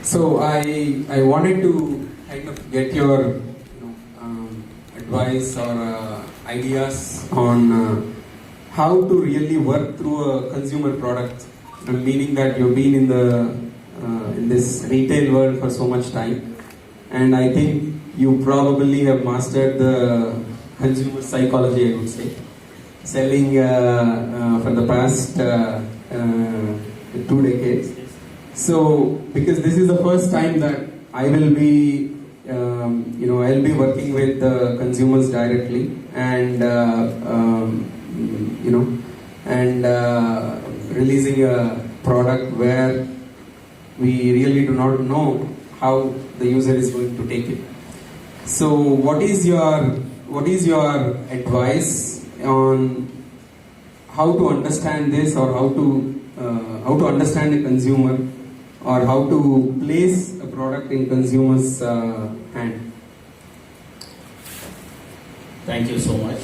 So I wanted to kind of get your advice or ideas on how to really work through a consumer product. Meaning that you've been in this retail world for so much time, and I think you probably have mastered the consumer psychology, I would say, selling for the past 2 decades. So, because this is the first time that I will be, I'll be working with the consumers directly, and releasing a product where we really do not know how the user is going to take it. So, what is your advice on how to understand this, or how to understand a consumer, or how to place a product in consumer's hand? Thank you so much.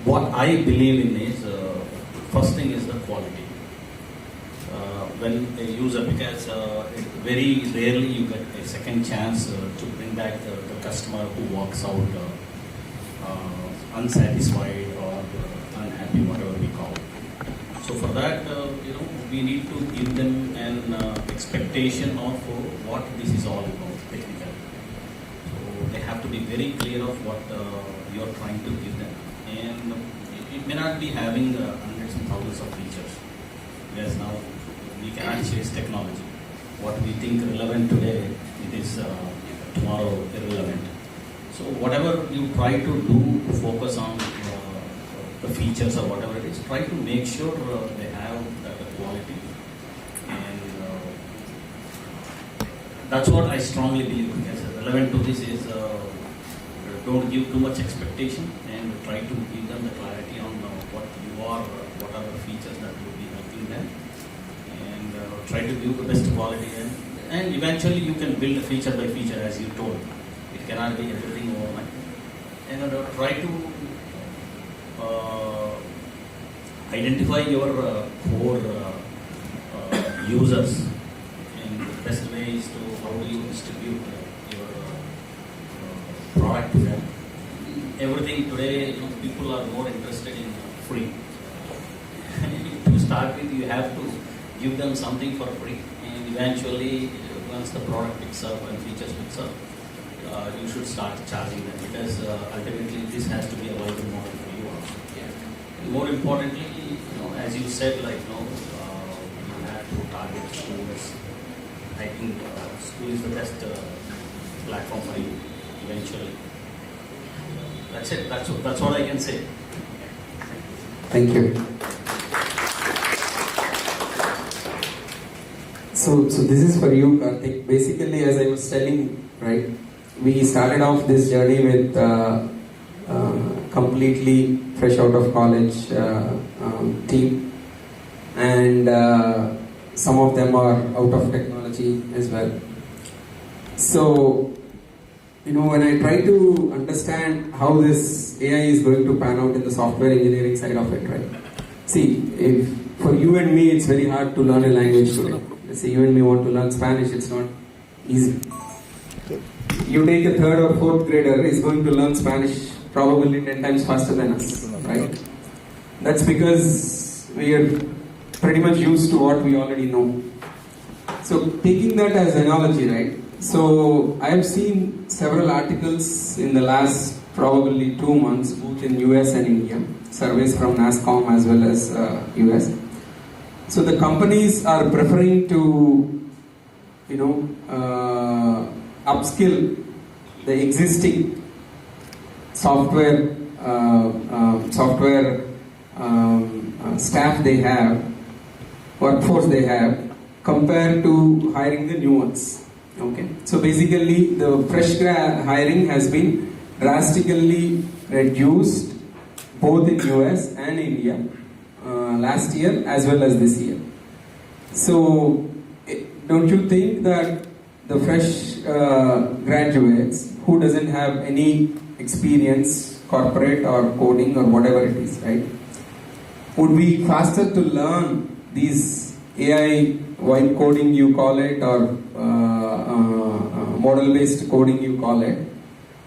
What I believe in is, first thing is the quality. When a user, because very rarely you get a second chance to bring back the customer who walks out unsatisfied or unhappy, whatever we call it. So for that, we need to give them an expectation of what this is all about technically. So they have to be very clear of what you are trying to give them, and it may not be having hundreds and thousands of features. Because now we cannot chase technology. What we think relevant today, it is tomorrow irrelevant. So whatever you try to do, focus on the features or whatever it is, try to make sure they have the quality. And that's what I strongly believe. Because relevant to this is, don't give too much expectation, and try to give them the clarity on what you are, what are the features that will be helping them, and try to give the best quality, and eventually you can build feature by feature, as you told. It cannot be everything overnight. And try to identify your core users, and the best way is to how do you distribute your product to them. Everything today, people are more interested in free. To start with, you have to give them something for free, and eventually, once the product picks up and features picks up, you should start charging them, because ultimately this has to be a viable model for you also. Yeah. More importantly, as you said, you have to target schools. I think school is the best platform for you eventually. That's it. That's all I can say. Thank you. So this is for you, Karthik. Basically, as I was telling, right, we started off this journey with completely fresh out of college team, and some of them are out of technology as well. So, when I try to understand how this AI is going to pan out in the software engineering side of it, right? See, if for you and me, it's very hard to learn a language today. Let's say you and me want to learn Spanish, it's not easy. You take a 3rd or 4th grader, is going to learn Spanish probably 10 times faster than us, right? That's because we are pretty much used to what we already know. So taking that as analogy, right? So I have seen several articles in the last probably 2 months, both in US and India, surveys from NASSCOM as well as US. So the companies are preferring to, upskill the existing software staff they have, workforce they have, compared to hiring the new ones. Okay, so basically the fresh hiring has been drastically reduced both in US and India last year as well as this year. So don't you think that the fresh graduates who doesn't have any experience, corporate or coding or whatever it is, right? would be faster to learn these AI white coding you call it, or model based coding you call it.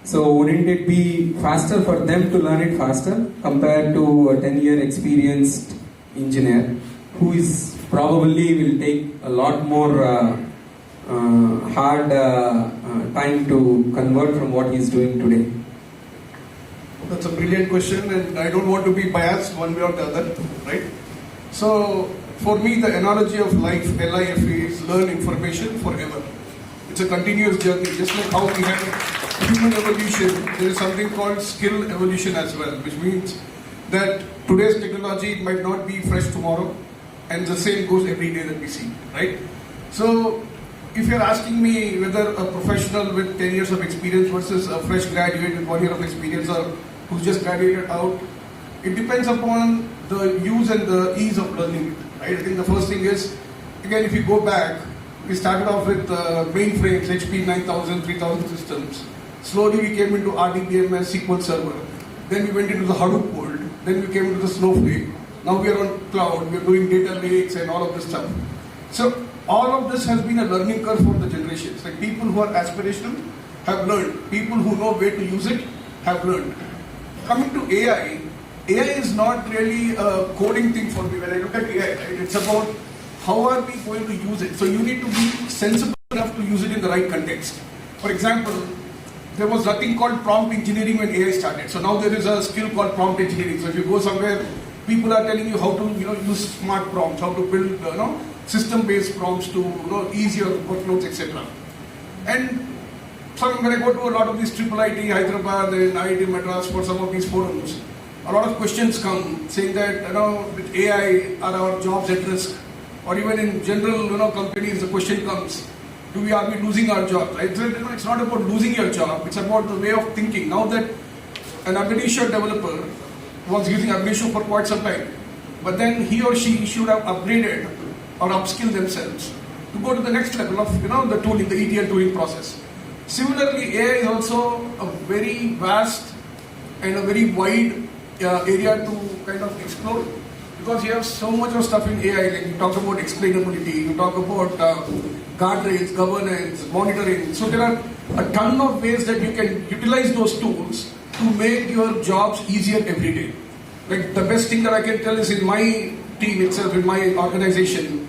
So wouldn't it be faster for them to learn it faster compared to a 10-year experienced engineer who is probably will take a lot more hard time to convert from what he is doing today? That's a brilliant question, and I don't want to be biased one way or the other, right? So, for me, the analogy of life, LIFE, is learn information forever. It's a continuous journey. Just like how we have human evolution, there is something called skill evolution as well, which means that today's technology might not be fresh tomorrow, and the same goes every day that we see, right? So, if you're asking me whether a professional with 10 years of experience versus a fresh graduate with 1 year of experience or who's just graduated out, it depends upon the use and the ease of learning it, right? I think the first thing is, again, if you go back, we started off with mainframes, HP 9000, 3000 systems. Slowly we came into RDBMS, SQL Server. Then we went into the Hadoop world. Then we came into the Snowflake. Now we are on cloud. We are doing data lakes and all of this stuff. So all of this has been a learning curve for the generations. Like people who are aspirational have learned. People who know where to use it have learned. Coming to AI, AI is not really a coding thing for me. When I look at AI, right, it's about how are we going to use it. So you need to be sensible enough to use it in the right context. For example, there was nothing called prompt engineering when AI started. So now there is a skill called prompt engineering. So if you go somewhere, people are telling you how to use smart prompts, how to build system-based prompts to ease your workloads, etc. And so when I go to a lot of these IIIT, Hyderabad and IIT Madras for some of these forums, a lot of questions come saying that with AI are our jobs at risk, or even in general companies the question comes, are we losing our jobs? Right? So, it's not about losing your job, it's about the way of thinking. Now that an ab initio developer was using ab initio for quite some time, but then he or she should have upgraded or upskill themselves to go to the next level of the tooling, the ETL tooling process. Similarly, AI is also a very vast and a very wide area to kind of explore, because you have so much of stuff in AI. Like you talk about explainability, you talk about guardrails, governance, monitoring. So there are a ton of ways that you can utilize those tools to make your jobs easier every day. Like the best thing that I can tell is in my team itself, in my organization,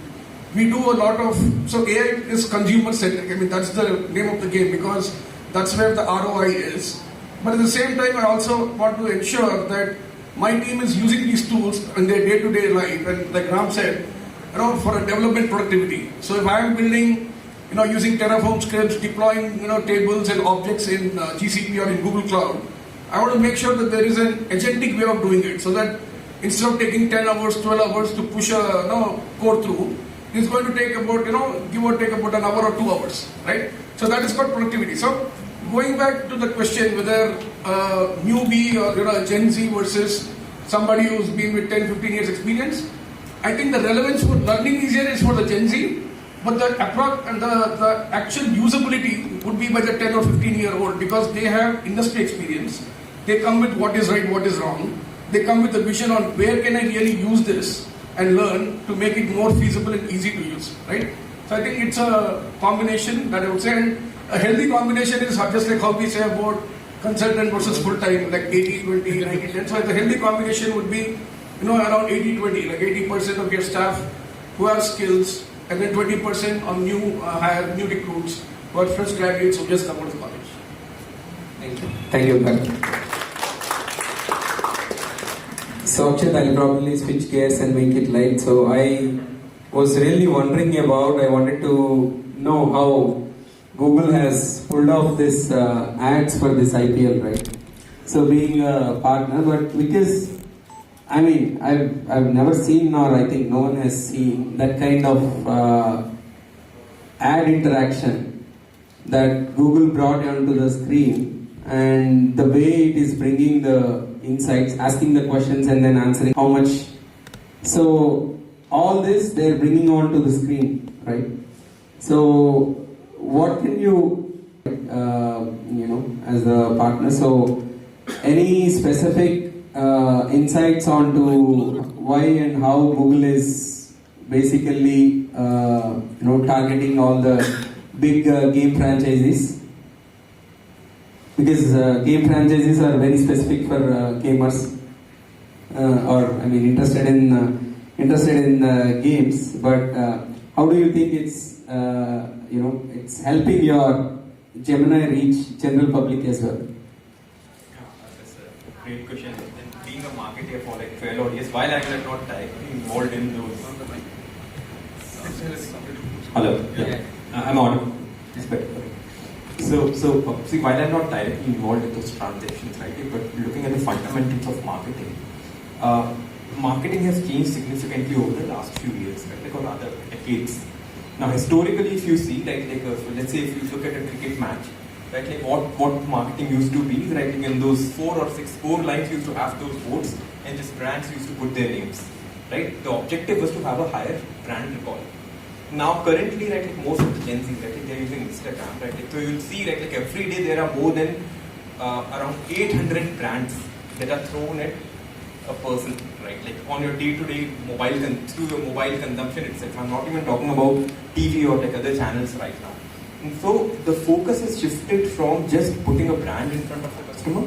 we do a lot of, so AI is consumer centric. I mean, that's the name of the game, because that's where the ROI is. But at the same time, I also want to ensure that my team is using these tools in their day-to-day life, and like Ram said, for a development productivity. So if I am building, using Terraform scripts, deploying, tables and objects in GCP or in Google Cloud, I want to make sure that there is an agentic way of doing it, so that instead of taking 10 hours, 12 hours to push a code through, it's going to take about, give or take about an hour or 2 hours, right? So that is called productivity. So going back to the question whether a newbie or a Gen Z versus somebody who's been with 10, 15 years experience, I think the relevance for learning easier is for the Gen Z, but the actual usability would be by the 10 or 15-year-old, because they have industry experience. They come with what is right, what is wrong. They come with a vision on where can I really use this and learn to make it more feasible and easy to use, right? So I think it's a combination that I would say, and a healthy combination is just like how we say about consultant versus full-time, like 80-20, 90-10. So the healthy combination would be, around 80-20, like 80% of your staff who have skills, and then 20% on new recruits who are fresh graduates who just come out of college. Thank you. Thank you, Karan. So Akshat, I'll probably switch gears and make it light. So I was really wondering I wanted to know how Google has pulled off this ads for this IPL, right? So being a partner, but because I've never seen, or I think no one has seen that kind of ad interaction that Google brought onto the screen, and the way it is bringing the insights, asking the questions and then answering how much. So all this they're bringing onto the screen, right? So what can you, as a partner, so any specific insights onto why and how Google is basically targeting all the big game franchises, because game franchises are very specific for gamers interested in games. But how do you think it's it's helping your Gemini reach general public as well? That's a great question. And being a marketer for like 12 odd years, while I was not directly involved in those. Hello. Yeah. I'm audible. It's better. So see, while I'm not directly involved in those transactions, right? But looking at the fundamentals of marketing, marketing has changed significantly over the last few years, right? Or rather decades. Now, historically, if you see, so let's say if you look at a cricket match, right? What marketing used to be, right? In those 4 or 6 score lines, used to have those boards, and just brands used to put their names, right? The objective was to have a higher brand recall. Now, currently, right, most of the Gen Z, right, they're using Instagram, right? So you'll see, right, every day there are more than around 800 brands that are thrown at a person, right? On your day-to-day through your mobile consumption itself. I'm not even talking about TV or other channels right now. And so the focus has shifted from just putting a brand in front of the customer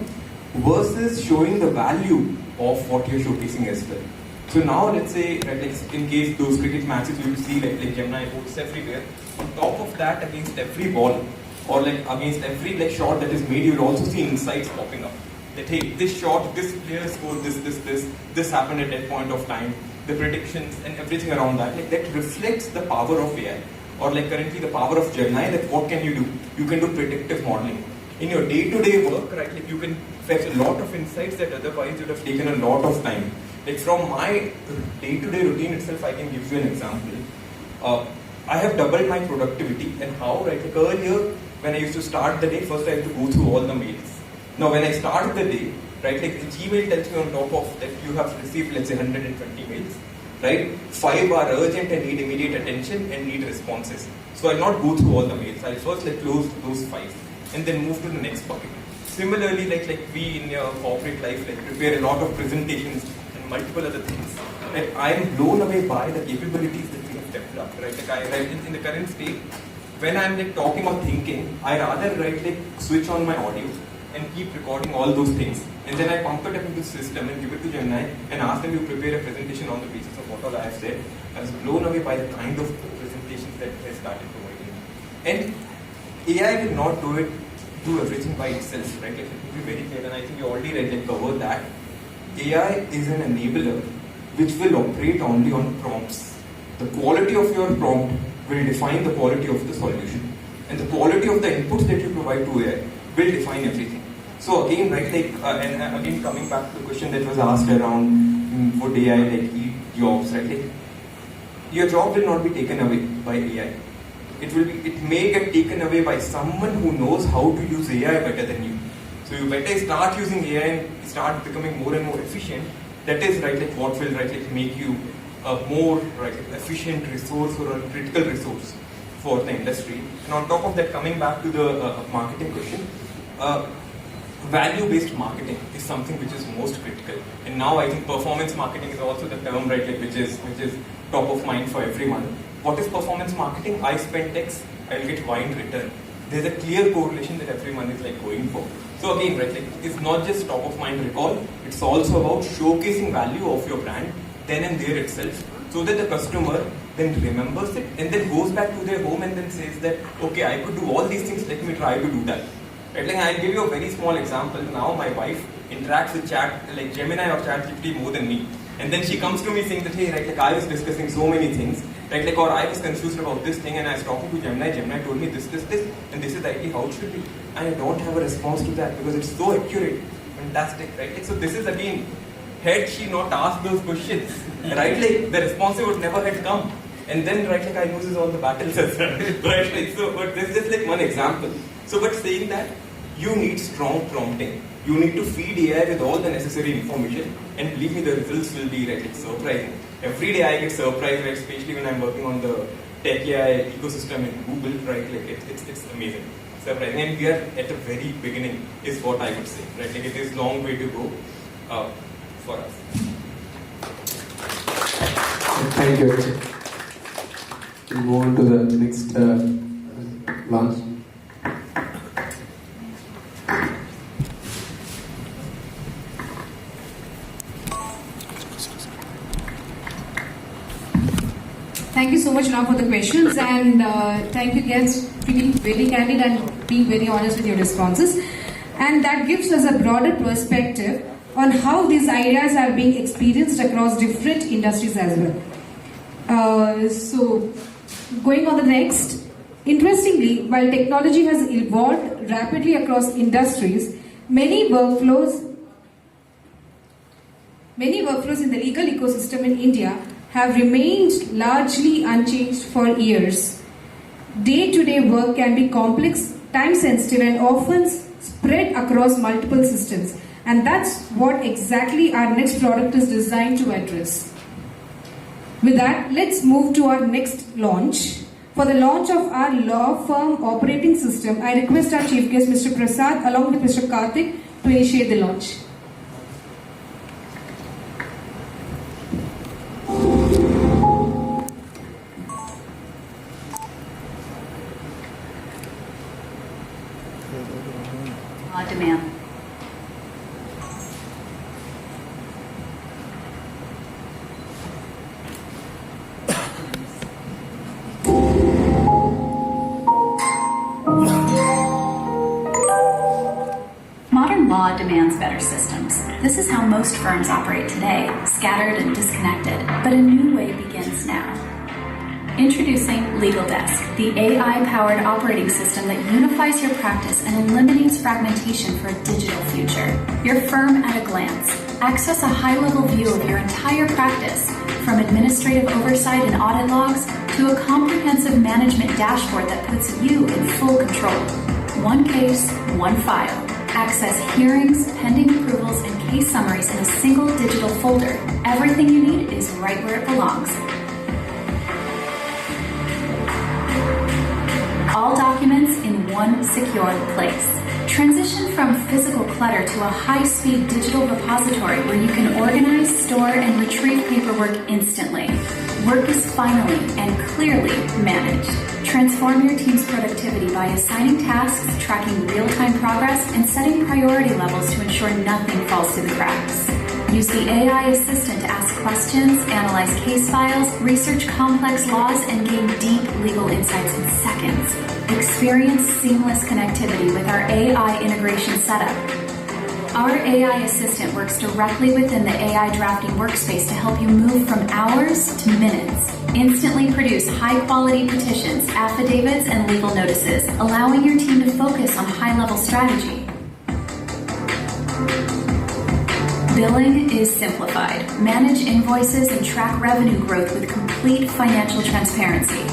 versus showing the value of what you're showcasing as well. So now let's say, right, in case those cricket matches you will see like Gemini boards everywhere. On top of that, against every ball or against every shot that is made, you'll also see insights popping up. That hey, this shot, this player scored this happened at that point of time, the predictions and everything around that. That reflects the power of AI, or currently the power of Gemini. That what can you do? You can do predictive modeling. In your day-to-day work, right, you can fetch a lot of insights that otherwise would have taken a lot of time. From my day-to-day routine itself, I can give you an example. I have doubled my productivity, and how, right? Earlier, when I used to start the day, first I have to go through all the mails. Now, when I start the day, right, Gmail tells me on top of that you have received, let's say, 120 mails, right? 5 are urgent and need immediate attention and need responses. So I'll not go through all the mails. I'll first close those 5 and then move to the next bucket. Similarly, we in your corporate life prepare a lot of presentations and multiple other things. I am blown away by the capabilities that we have developed. Right, in the current state, when I'm talking or thinking, I rather switch on my audio and keep recording all those things, and then I pump it up into the system and give it to Gemini and ask them to prepare a presentation on the basis of what all I have said. I was blown away by the kind of presentations that they started providing. And AI will not do everything by itself, right? It will be very clear, and I think you already covered that. AI is an enabler which will operate only on prompts. The quality of your prompt will define the quality of the solution, and the quality of the inputs that you provide to AI will define everything. So again, right, and again coming back to the question that was asked around would AI eat jobs, right? Your job will not be taken away by AI. It may get taken away by someone who knows how to use AI better than you. So you better start using AI and start becoming more and more efficient. That is what will make you a more efficient resource or a critical resource for the industry. And on top of that, coming back to the marketing question, value-based marketing is something which is most critical. And now I think performance marketing is also the term which is top of mind for everyone. What is performance marketing? I spend X, I'll get Y in return. There's a clear correlation that everyone is going for. So again, it's not just top of mind recall, it's also about showcasing value of your brand then and there itself, so that the customer then remembers it and then goes back to their home and then says that, okay, I could do all these things, let me try to do that. Right? I'll give you a very small example. Now my wife interacts with Gemini or ChatGPT more than me. And then she comes to me saying that, hey, I was discussing so many things, or I was confused about this thing and I was talking to Gemini told me this, and this is actually how it should be. And I don't have a response to that because it's so accurate. Fantastic, right? So this is again, had she not asked those questions, right? The response would never had come. And then, I loses all the battles as well, right? So, but this is just one example. So, but saying that, you need strong prompting. You need to feed AI with all the necessary information, and believe me, the results will be surprising. Every day I get surprised, especially when I'm working on the tech AI ecosystem in Google, it's amazing. Surprising. And we are at the very beginning, is what I would say, It is long way to go. for us. Thank you. We'll move on to the next launch. Thank you so much now for the questions, and thank you guys for being very candid and being very honest with your responses. And that gives us a broader perspective on how these ideas are being experienced across different industries as well. So, going on the next, interestingly, while technology has evolved rapidly across industries, many workflows in the legal ecosystem in India have remained largely unchanged for years. Day-to-day work can be complex, time-sensitive, and often spread across multiple systems. And that's what exactly our next product is designed to address. With that, let's move to our next launch. For the launch of our law firm operating system, I request our chief guest, Mr. Prasad, along with Mr. Karthik, to initiate the launch. Demand. Modern law demands better systems. This is how most firms operate today, scattered and disconnected, but a new way begins now. Introducing Legal Desk, the AI-powered operating system that unifies your practice and eliminates fragmentation for a digital future. Your firm at a glance. Access a high-level view of your entire practice, from administrative oversight and audit logs to a comprehensive management dashboard that puts you in full control. One case, one file. Access hearings, pending approvals, and case summaries in a single digital folder. Everything you need is right where it belongs. All documents in one secure place. Transition from physical clutter to a high-speed digital repository where you can organize, store, and retrieve paperwork instantly. Work is finally and clearly managed. Transform your team's productivity by assigning tasks, tracking real-time progress, and setting priority levels to ensure nothing falls through the cracks. Use the AI assistant to ask questions, analyze case files, research complex laws, and gain deep legal insights in seconds. Experience seamless connectivity with our AI integration setup. Our AI assistant works directly within the AI drafting workspace to help you move from hours to minutes. Instantly produce high-quality petitions, affidavits, and legal notices, allowing your team to focus on high-level strategy. Billing is simplified. Manage invoices and track revenue growth with complete financial transparency.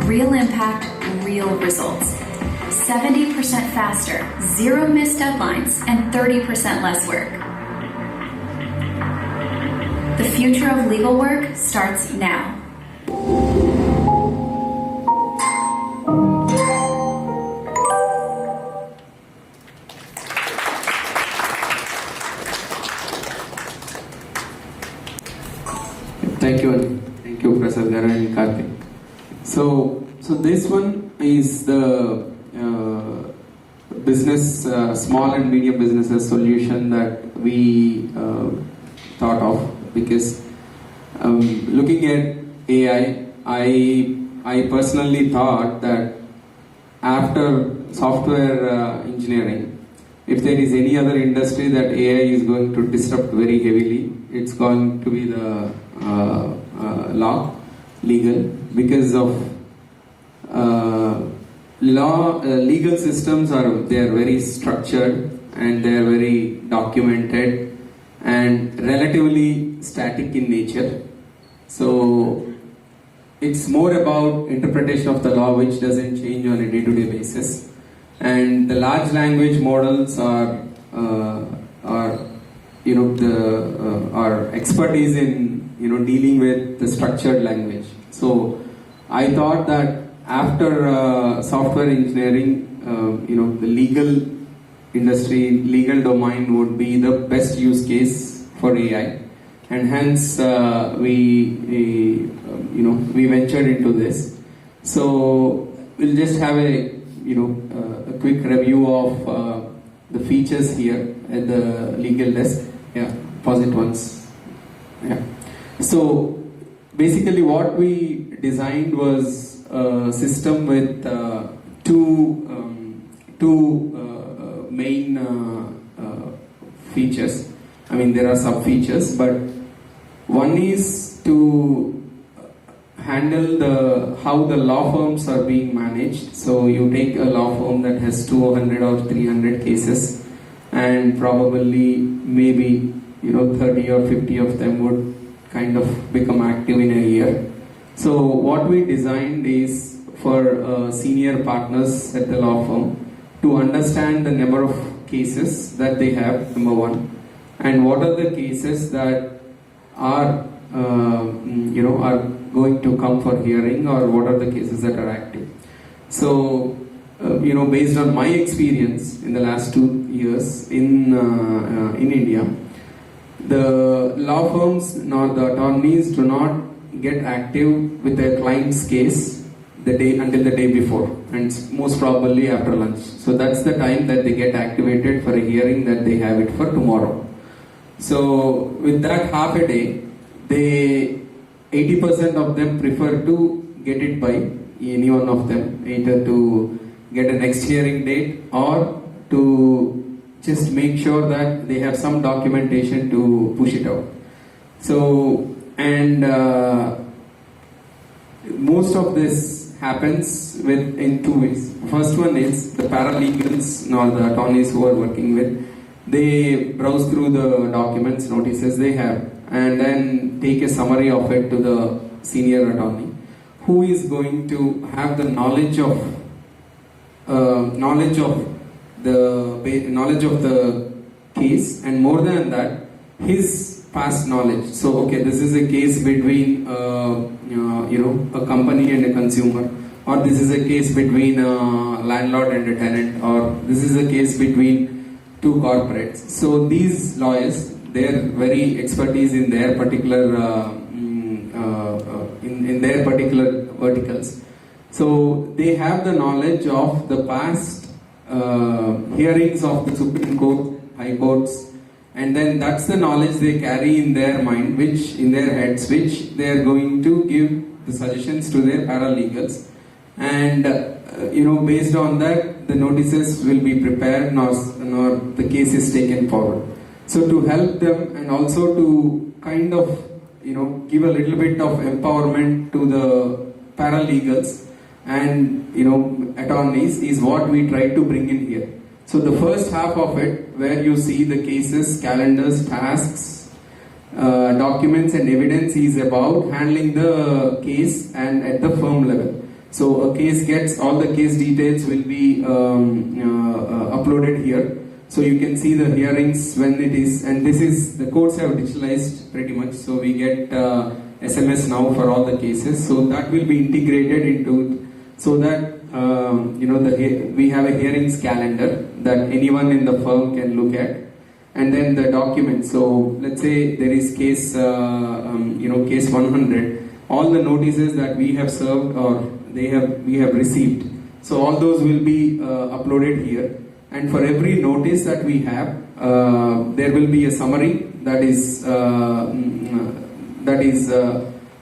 Real impact, real results. 70% faster, 0 missed deadlines, and 30% less work. The future of legal work starts now. Thank you, Prasad Garu and Karthik. So this one is the business, small and medium businesses solution that we thought of, because looking at AI, I personally thought that after software engineering, if there is any other industry that AI is going to disrupt very heavily, it's going to be the legal, because of legal systems they are very structured and they are very documented and relatively static in nature. So it's more about interpretation of the law, which doesn't change on a day-to-day basis. And the large language models are our expertise in dealing with the structured language. So I thought that after software engineering, the legal industry, legal domain would be the best use case for AI. and hence we ventured into this. So we'll just have a a quick review of the features here at the legal desk. Yeah, pause it once. Yeah. So basically, what we designed was a system with two main features. I mean, there are sub features, but one is to handle how the law firms are being managed. So you take a law firm that has 200 or 300 cases, and probably maybe 30 or 50 of them would kind of become active in a year. So what we designed is for senior partners at the law firm to understand the number of cases that they have, number one, and what are the cases that are are going to come for hearing, or what are the cases that are active. So based on my experience in the last 2 years in India, the law firms nor the attorneys do not get active with their client's case until the day before, and most probably after lunch. So that's the time that they get activated for a hearing that they have it for tomorrow. So with that half a day, 80% of them prefer to get it by any one of them, either to get a next hearing date or to just make sure that they have some documentation to push it out. So, and most of this happens in two ways. First one is the paralegals or the attorneys who are working with, they browse through the documents, notices they have, and then take a summary of it to the senior attorney, who is going to have the knowledge of the case, and more than that, his past knowledge. So, okay, this is a case between a company and a consumer, or this is a case between a landlord and a tenant, or this is a case between two corporates. So these lawyers, their very expertise in their particular in their particular verticals. So they have the knowledge of the past hearings of the Supreme Court, High Courts, and then that's the knowledge they carry in their mind, in their heads, which they are going to give the suggestions to their paralegals, and based on that, the notices will be prepared, nor the case is taken forward. So to help them, and also to kind of give a little bit of empowerment to the paralegals and attorneys, is what we try to bring in here. So the first half of it, where you see the cases, calendars, tasks, documents and evidence, is about handling the case and at the firm level. So a case gets, all the case details will be uploaded here. So you can see the hearings when it is, and this is, the courts have digitalized pretty much, so we get SMS now for all the cases. So that will be integrated into, so that we have a hearings calendar that anyone in the firm can look at, and then the documents. So let's say there is case case 100, all the notices that we have served or we have received, so all those will be uploaded here. And for every notice that we have, there will be a summary that is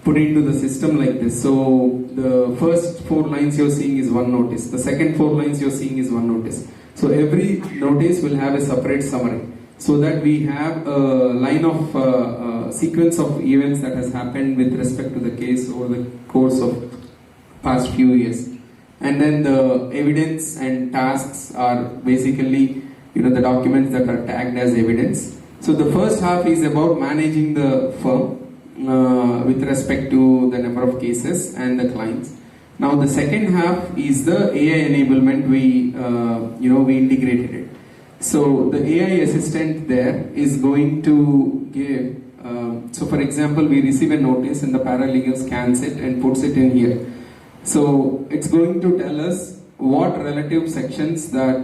put into the system like this. So the first 4 lines you're seeing is one notice, the second 4 lines you're seeing is one notice. So every notice will have a separate summary, so that we have a line of sequence of events that has happened with respect to the case over the course of past few years. And then the evidence and tasks are basically the documents that are tagged as evidence. So the first half is about managing the firm with respect to the number of cases and the clients. Now the second half is the AI enablement. We integrated it. So the AI assistant there is going to give. So for example, we receive a notice and the paralegal scans it and puts it in here. So it's going to tell us what relative sections that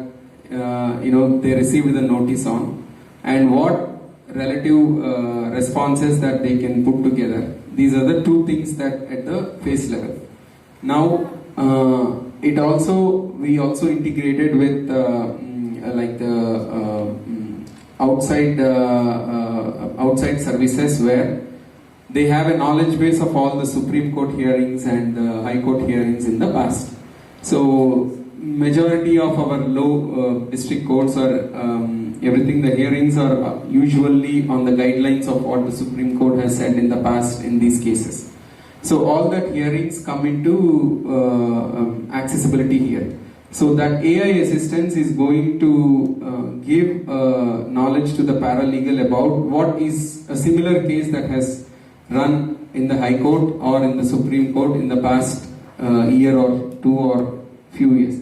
they received the notice on, and what relative responses that they can put together. These are the two things that at the face level. Now, we also integrated with like the outside services where they have a knowledge base of all the Supreme Court hearings and High Court hearings in the past. So majority of our low district courts or everything, the hearings are usually on the guidelines of what the Supreme Court has said in the past in these cases. So all that hearings come into accessibility here. So that AI assistance is going to give knowledge to the paralegal about what is a similar case that has run in the High Court or in the Supreme Court in the past year or two or few years.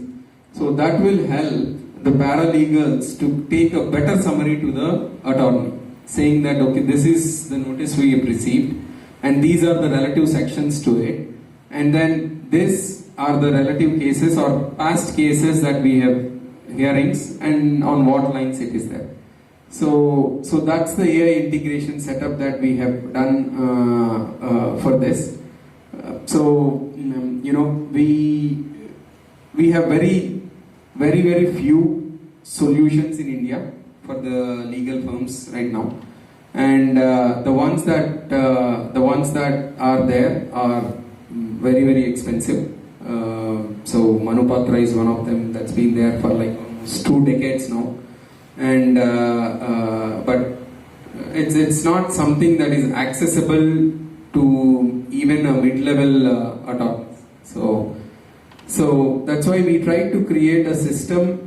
So that will help the paralegals to take a better summary to the attorney, saying that okay, this is the notice we have received and these are the relative sections to it, and then this are the relative cases or past cases that we have hearings and on what lines it is there. So that's the AI integration setup that we have done for this. We have very few solutions in India for the legal firms right now, and the ones that are there are very expensive. So Manupatra is one of them that's been there for like almost 2 decades now, and but it's not something that is accessible to even a mid-level attorney. So that's why we try to create a system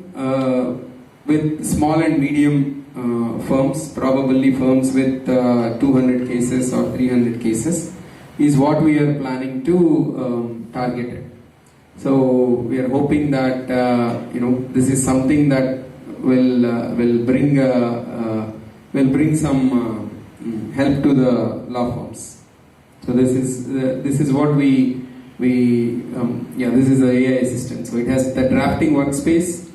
with small and medium firms, probably firms with 200 cases or 300 cases is what we are planning to target it. So we are hoping that this is something that will bring some help to the law firms. So this is what this is the AI assistant. So it has the drafting workspace,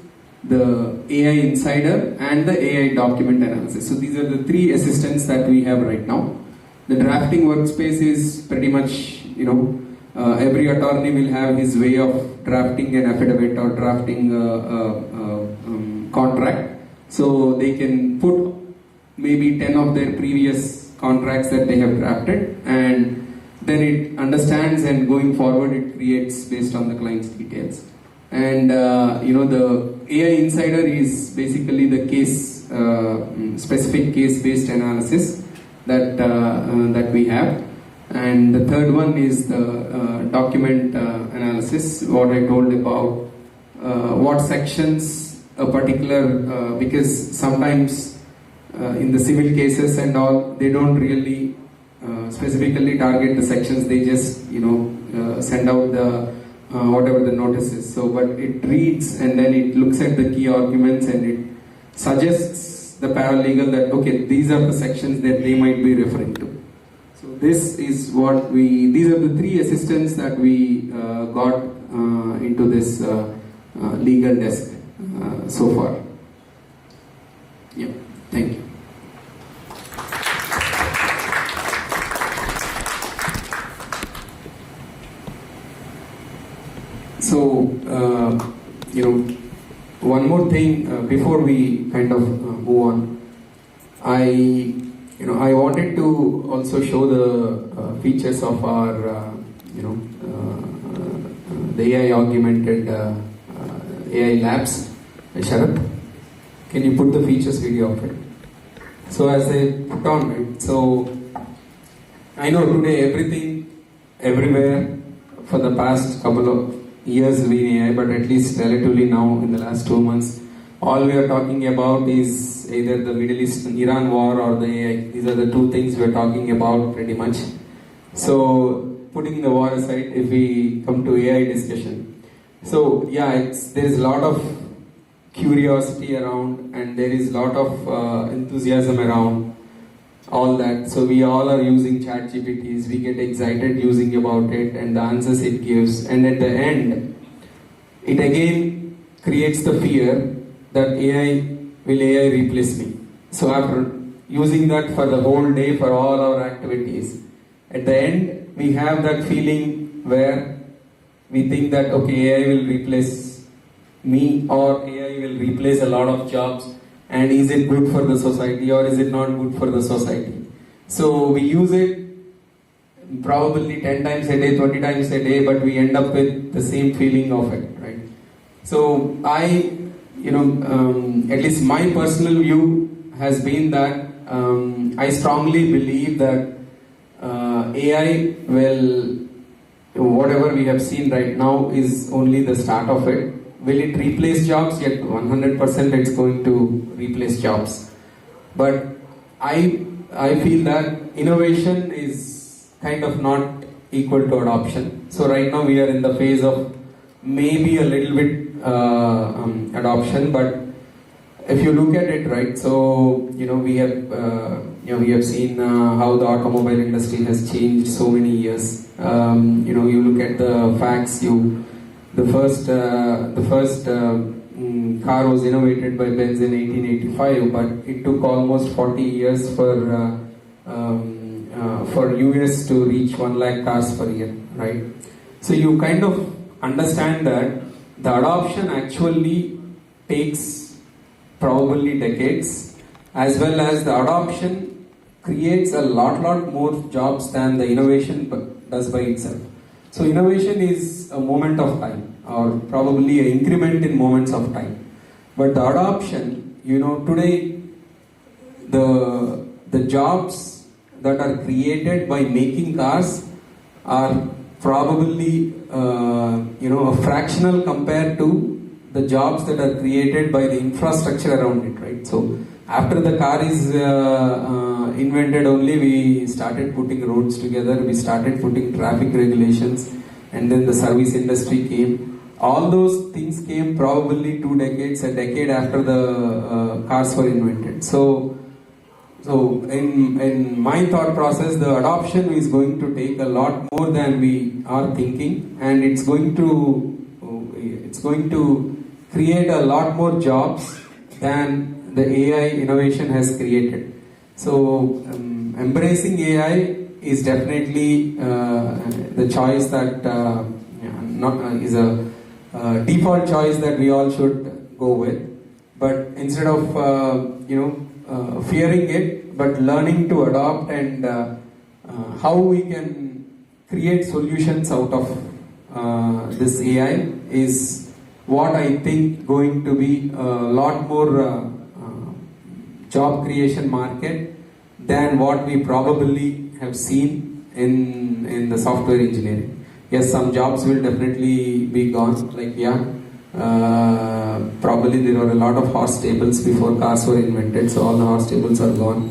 the AI insider, and the AI document analysis. So these are the 3 assistants that we have right now. The drafting workspace is pretty much, every attorney will have his way of drafting an affidavit or drafting a contract. So they can put maybe 10 of their previous contracts that they have drafted, and then it understands and going forward it creates based on the client's details. And the AI insider is basically the case specific case-based analysis that we have. And the third one is the document analysis, what I told about what sections a particular because sometimes in the civil cases and all, they don't really specifically target the sections, they just send out the whatever the notice is. So but it reads and then it looks at the key arguments and it suggests the paralegal that okay, these are the sections that they might be referring to. So this is what these are the 3 assistants that we got into this legal desk so far. Yeah, thank you. So, one more thing before we kind of move on, I wanted to also show the features of our, the AI augmented AI labs. Sharath, can you put the features video of it? So as I put on it, so I know today everything, everywhere for the past couple of years has been AI, but at least relatively now in the last 2 months, all we are talking about is either the Middle East, Iran war or the AI. These are the 2 things we are talking about pretty much. So putting the war aside, if we come to AI discussion, so yeah, there is a lot of curiosity around and there is a lot of enthusiasm around all that. So we all are using chat GPTs, we get excited using about it and the answers it gives, and at the end it again creates the fear that will AI replace me? So after using that for the whole day for all our activities. At the end, we have that feeling where we think that okay, AI will replace me or AI will replace a lot of jobs, and is it good for the society or is it not good for the society? So we use it probably 10 times a day, 20 times a day, but we end up with the same feeling of it, right? So at least my personal view has been that I strongly believe that AI will, whatever we have seen right now is only the start of it. Will it replace jobs? Yet 100% it's going to replace jobs. But I feel that innovation is kind of not equal to adoption. So right now we are in the phase of maybe a little bit adoption, but if you look at it, right, so we have seen how the automobile industry has changed so many years. You look at the facts. The first car was innovated by Benz in 1885, but it took almost 40 years for US to reach 1 lakh cars per year, right? So you kind of understand that the adoption actually takes probably decades, as well as the adoption creates a lot more jobs than the innovation does by itself. So innovation is a moment of time, or probably an increment in moments of time. But the adoption, today the jobs that are created by making cars are probably a fractional compared to the jobs that are created by the infrastructure around it, right? So after the car is invented only, we started putting roads together, we started putting traffic regulations, and then the service industry came. All those things came probably 2 decades, a decade after the cars were invented. So in my thought process, the adoption is going to take a lot more than we are thinking, and it's going to create a lot more jobs than the AI innovation has created. So embracing AI is definitely the choice that is a default choice that we all should go with. But instead of fearing it, but learning to adopt and how we can create solutions out of this AI is what I think going to be a lot more job creation market than what we probably have seen in the software engineering. Yes, some jobs will definitely be gone, probably there were a lot of horse stables before cars were invented, so all the horse stables are gone.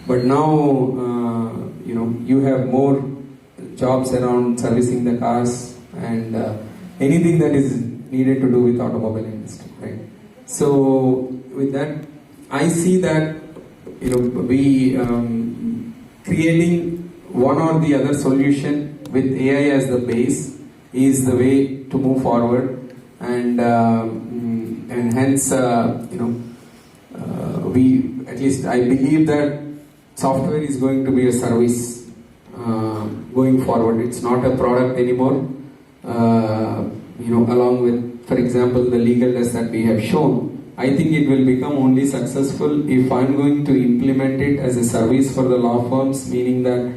But now, you have more jobs around servicing the cars and anything that is needed to do with automobile industry, right? So with that, I see that we creating one or the other solution with AI as the base is the way to move forward, and hence we, at least I believe that software is going to be a service going forward. It's not a product anymore. Along with, for example, the legal desk that we have shown, I think it will become only successful if I'm going to implement it as a service for the law firms, meaning that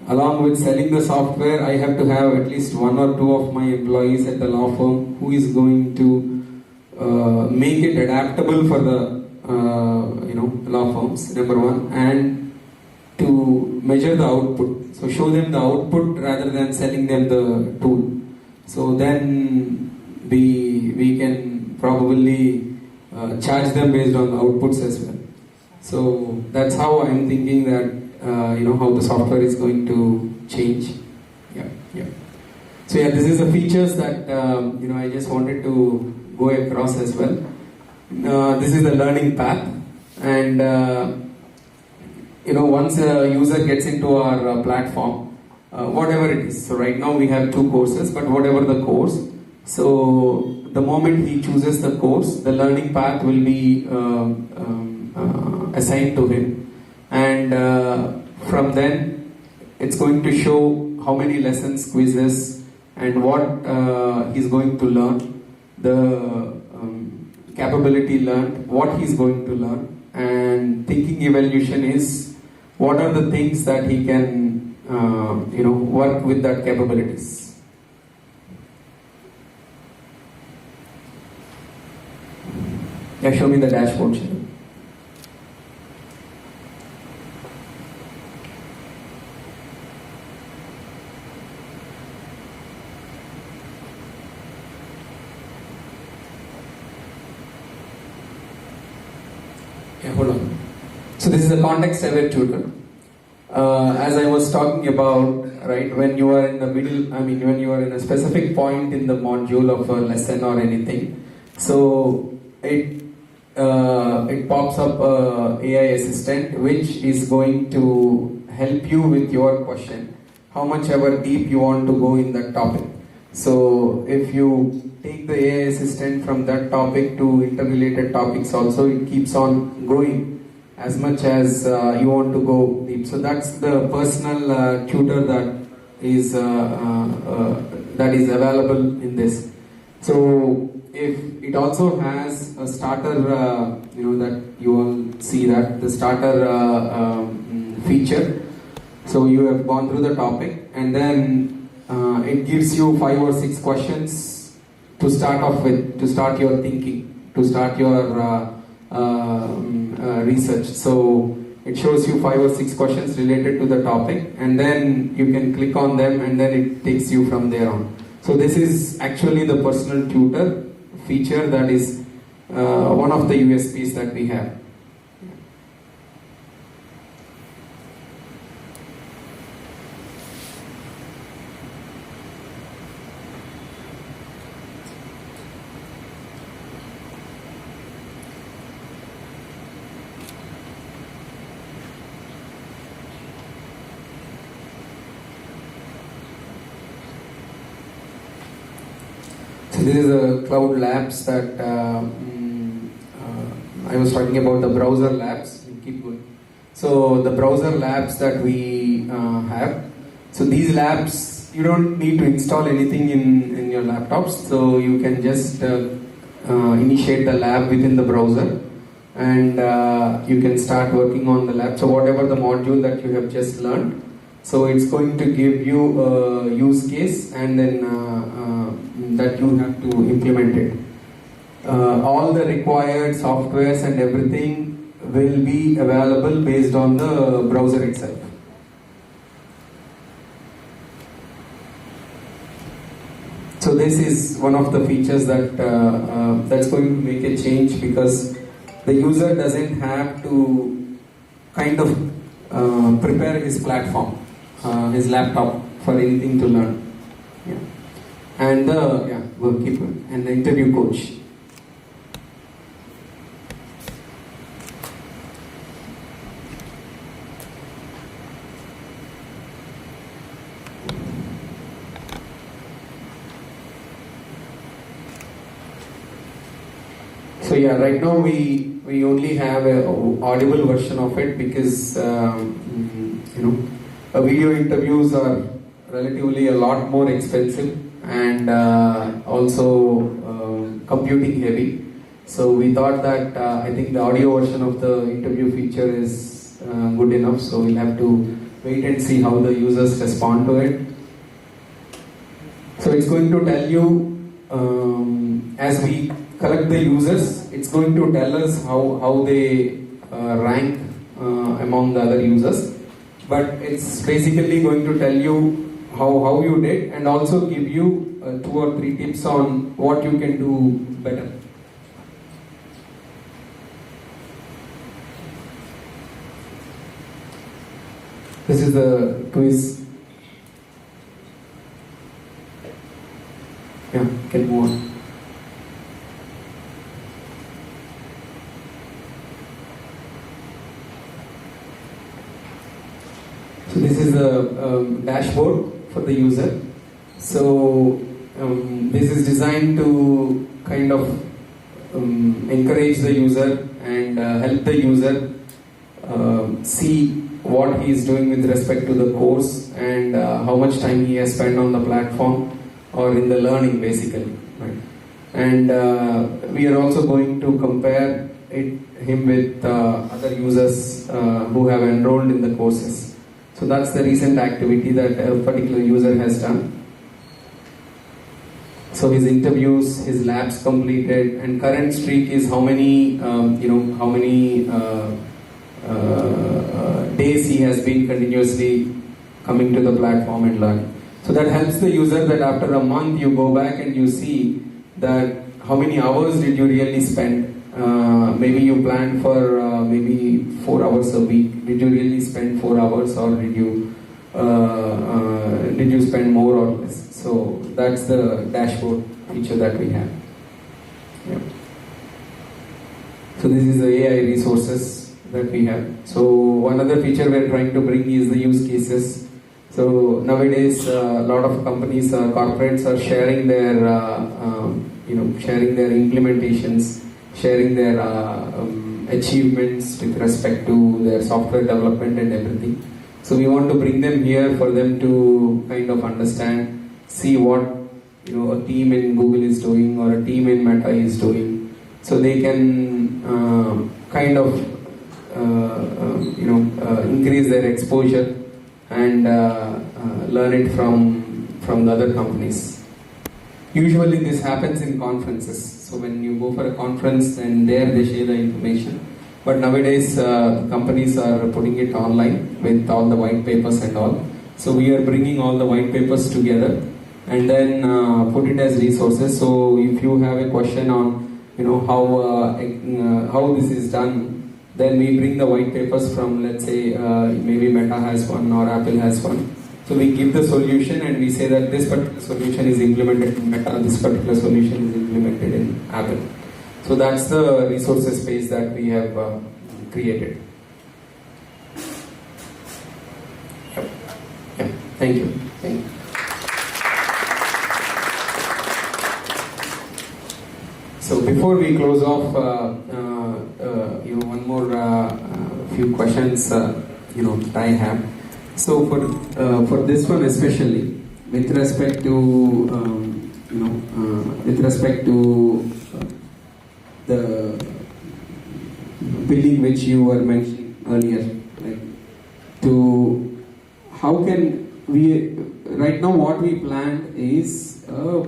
along with selling the software, I have to have at least 1 or 2 of my employees at the law firm who is going to make it adaptable for the law firms, number one, and to measure the output. So show them the output rather than selling them the tool. So then we can probably charge them based on the outputs as well. So that's how I'm thinking that how the software is going to change. Yeah. So this is the features that I just wanted to go across as well. This is the learning path, and once a user gets into our platform, whatever it is. So right now we have 2 courses, but whatever the course. So the moment he chooses the course, the learning path will be assigned to him. and from then it's going to show how many lessons, quizzes, and what he's going to learn, the capability learned, what he's going to learn, and thinking evaluation is what are the things that he can work with that capabilities. Yeah, show me the dashboard. Shiva. Yeah, hold on. So this is a context-aware tutor. As I was talking about, right, when you are in the middle, when you are in a specific point in the module of a lesson or anything, so it pops up a AI assistant which is going to help you with your question, how much ever deep you want to go in that topic. So if you take the AI assistant from that topic to interrelated topics also, it keeps on going as much as you want to go deep. So that's the personal tutor that is available in this. So if it also has a starter, that you all see that the starter feature. So you have gone through the topic, and then it gives you 5 or 6 questions to start off with, to start your thinking, to start your research. So it shows you 5 or 6 questions related to the topic, and then you can click on them, and then it takes you from there on. So this is actually the personal tutor feature that is one of the USPs that we have. So this is a cloud labs that I was talking about, the browser labs. You keep going. So the browser labs that we have. So these labs, you don't need to install anything in your laptops. So you can just initiate the lab within the browser, and you can start working on the lab. So whatever the module that you have just learned, so it's going to give you a use case, and then that you have to implement it. All the required softwares and everything will be available based on the browser itself. So this is one of the features that that's going to make a change, because the user doesn't have to kind of prepare his platform, his laptop, for anything to learn. Yeah. And we'll keep it. And the interview coach. So yeah, right now we only have a audible version of it, because video interviews are relatively a lot more expensive and also computing heavy. So we thought that I think the audio version of the interview feature is good enough. So we'll have to wait and see how the users respond to it. So it's going to tell you as we collect the users, it's going to tell us how they rank among the other users. But it's basically going to tell you how you did, and also give you 2 or 3 tips on what you can do better. This is the quiz. Yeah, can move on. So this is the dashboard for the user. So this is designed to kind of encourage the user and help the user see what he is doing with respect to the course and how much time he has spent on the platform or in the learning basically, right? And we are also going to compare him with other users who have enrolled in the courses. So that's the recent activity that a particular user has done. So his interviews, his labs completed, and current streak is how many days he has been continuously coming to the platform and learning. So that helps the user that after a month you go back and you see that how many hours did you really spend. Maybe you planned for maybe 4 hours a week. Did you really spend 4 hours, or did you spend more or less? So that's the dashboard feature that we have. Yeah. So this is the AI resources that we have. So one other feature we are trying to bring is the use cases. So nowadays a lot of companies, corporates are sharing their sharing their implementations, sharing their achievements with respect to their software development and everything. So we want to bring them here for them to kind of understand, see what a team in Google is doing or a team in Meta is doing, so they can kind of increase their exposure and learn it from the other companies. Usually this happens in conferences. So when you go for a conference and there they share the information. But nowadays companies are putting it online with all the white papers and all. So we are bringing all the white papers together and then put it as resources. So if you have a question on how this is done, then we bring the white papers from, let's say maybe Meta has one or Apple has one. So we give the solution and we say that this particular solution is implemented in Meta, this particular solution is implemented in Apple. So that's the resources space that we have created. Yeah. Thank you. Thank you. So before we close off, one more few questions that I have. So for this one especially, with respect to the building which you were mentioning earlier, like to how can we right now what we planned is a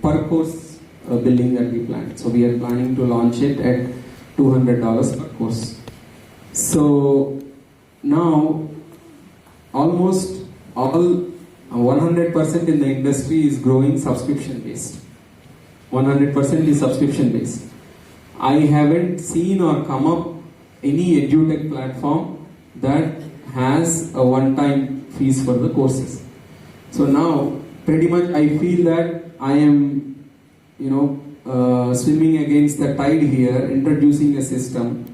per course building that we planned. So we are planning to launch it at $200 per course. So now almost all 100% in the industry is growing subscription based. 100% is subscription based. I haven't seen or come up any edutech platform that has a one-time fees for the courses. So now pretty much I feel that I am swimming against the tide here, introducing a system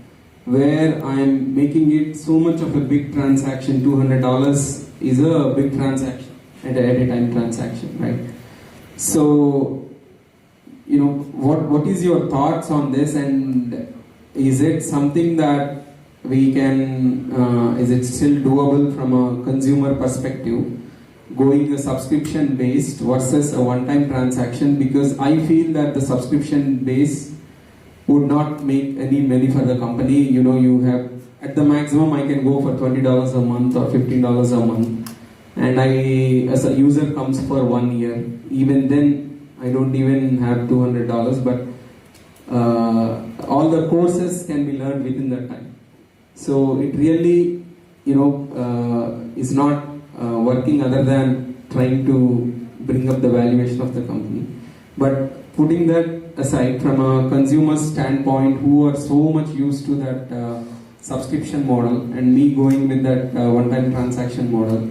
where I am making it so much of a big transaction. $200 is a big transaction at a time transaction, right? So what is your thoughts on this, and is it something that we can is it still doable from a consumer perspective, going a subscription based versus a one-time transaction? Because I feel that the subscription base would not make any money for the company. You have at the maximum I can go for $20 a month or $15 a month, and I as a user comes for 1 year. Even then I don't even have $200, but all the courses can be learned within that time. So it really is not working other than trying to bring up the valuation of the company. But putting that aside, from a consumer standpoint who are so much used to that subscription model and me going with that one-time transaction model,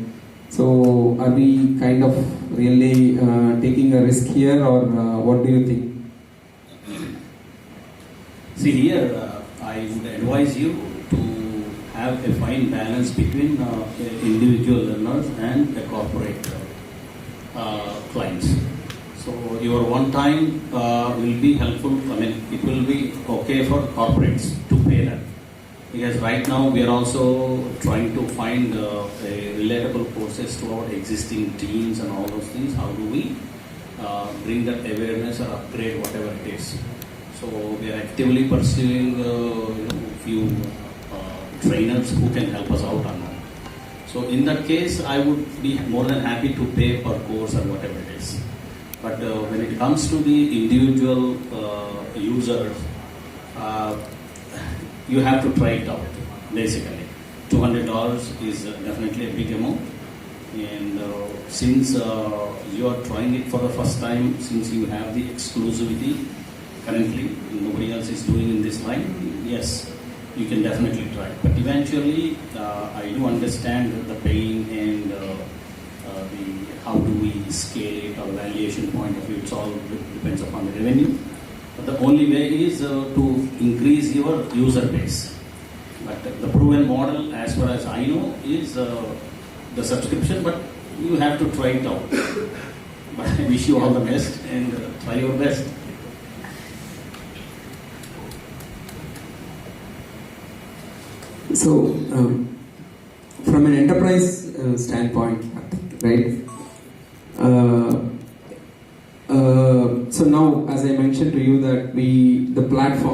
so are we kind of really taking a risk here, or what do you think? See here, I would advise you to have a fine balance between individual learners and the corporate clients. So your one time will be helpful. I mean, it will be okay for corporates to pay that. Because right now we are also trying to find a relatable process to our existing teams and all those things. How do we bring that awareness or upgrade whatever it is? So we are actively pursuing few trainers who can help us out on that. So in that case, I would be more than happy to pay per course or whatever it is. But when it comes to the individual users, you have to try it out, basically. $200 is definitely a big amount. And since you are trying it for the first time, since you have the exclusivity currently, nobody else is doing in this line, yes, you can definitely try. But eventually, I do understand the pain and how do we scale it, or valuation point of view. It's all depends upon the revenue. But the only way is to increase your user base. But the proven model, as far as I know, is the subscription. But you have to try it out. But I wish you all the best and try your best. So, from an enterprise standpoint, right? So now, as I mentioned to you, that the platform.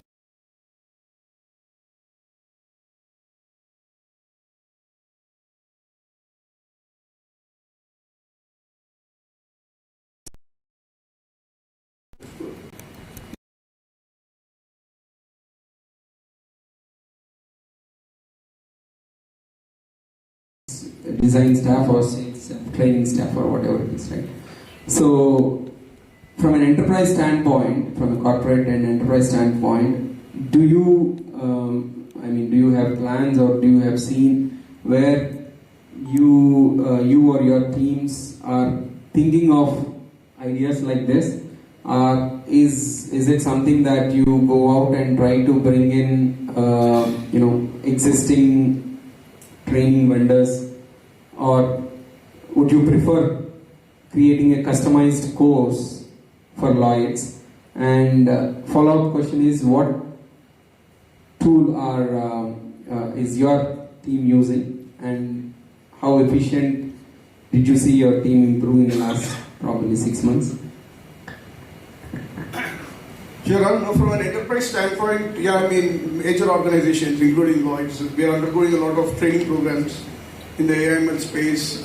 Design staff or sales training staff or whatever it is, right? So, from an enterprise standpoint, from a corporate and enterprise standpoint, do you have plans, or do you have seen where you or your teams are thinking of ideas like this? Is it something that you go out and try to bring in existing training vendors? Or would you prefer creating a customized course for Lloyds? And follow-up question is, what tool is your team using, and how efficient did you see your team improve in the last probably 6 months? Sure, from an enterprise standpoint, major organizations, including Lloyds, we are undergoing a lot of training programs in the AIML space.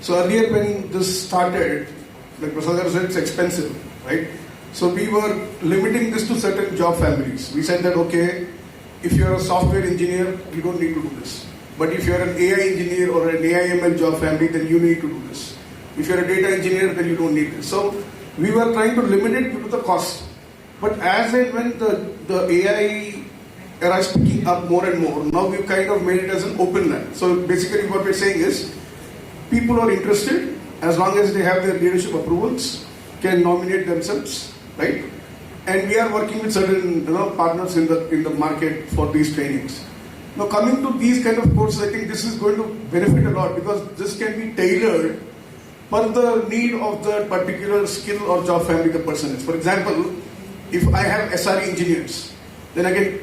So earlier when this started, like Prasad said, it's expensive, right? So we were limiting this to certain job families. We said that, okay, if you're a software engineer, you don't need to do this. But if you're an AI engineer or an AIML job family, then you need to do this. If you're a data engineer, then you don't need this. So we were trying to limit it due to the cost. But as and when the AI era is picking up more and more, now we've kind of made it as an open land. So basically what we're saying is, people are interested, as long as they have their leadership approvals, can nominate themselves, right? And we are working with certain partners in the market for these trainings. Now coming to these kind of courses, I think this is going to benefit a lot, because this can be tailored per the need of the particular skill or job family the person is. For example, if I have SRE engineers, then I can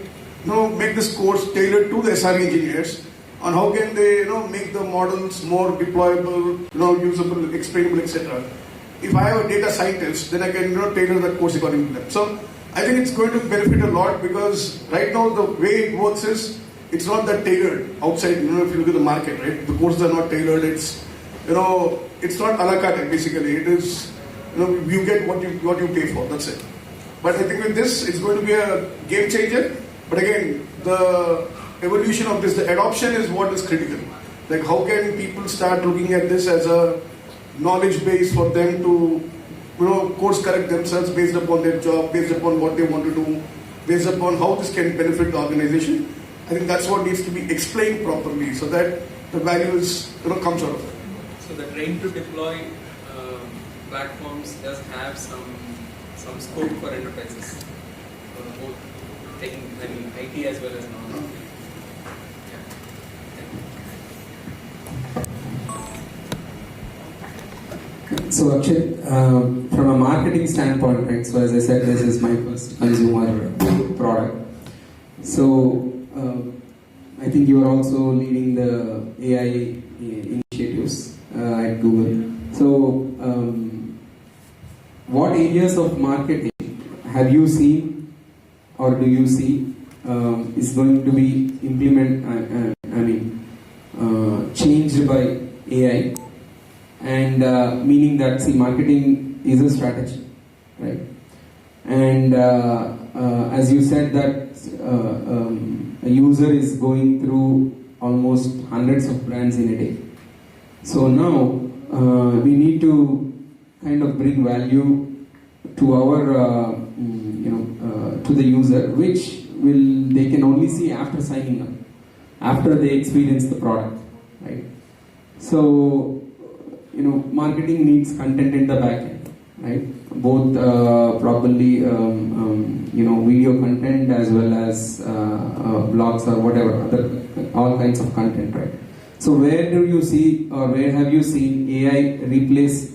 make this course tailored to the SRE engineers on how can they make the models more deployable, usable, explainable, etc. If I have a data scientist, then I can tailor that course according to them. So I think it's going to benefit a lot, because right now the way it works is, it's not that tailored outside. If you look at the market, right, the courses are not tailored. It's it's not a la carte basically. It is you get what you pay for. That's it. But I think with this, it's going to be a game changer. But again, the evolution of this, the adoption is what is critical. Like, how can people start looking at this as a knowledge base for them to, course correct themselves based upon their job, based upon what they want to do, based upon how this can benefit the organization. I think that's what needs to be explained properly, so that the value is, comes out of it. So the train to deploy platforms does have some scope for enterprises, both IT as well as non. So actually, from a marketing standpoint, right, so as I said, this is my first consumer product. So think you are also leading the AI initiatives at Google. So, what areas of marketing have you seen or do you see is going to be changed by AI? And meaning that, see, marketing is a strategy, right? And as you said that a user is going through almost hundreds of brands in a day. So now we need to kind of bring value to our to the user, which they can only see after signing up, after they experience the product, right? So marketing needs content in the back end, right? Both probably video content as well as blogs or whatever, all kinds of content, right? So where do you see, or where have you seen AI replace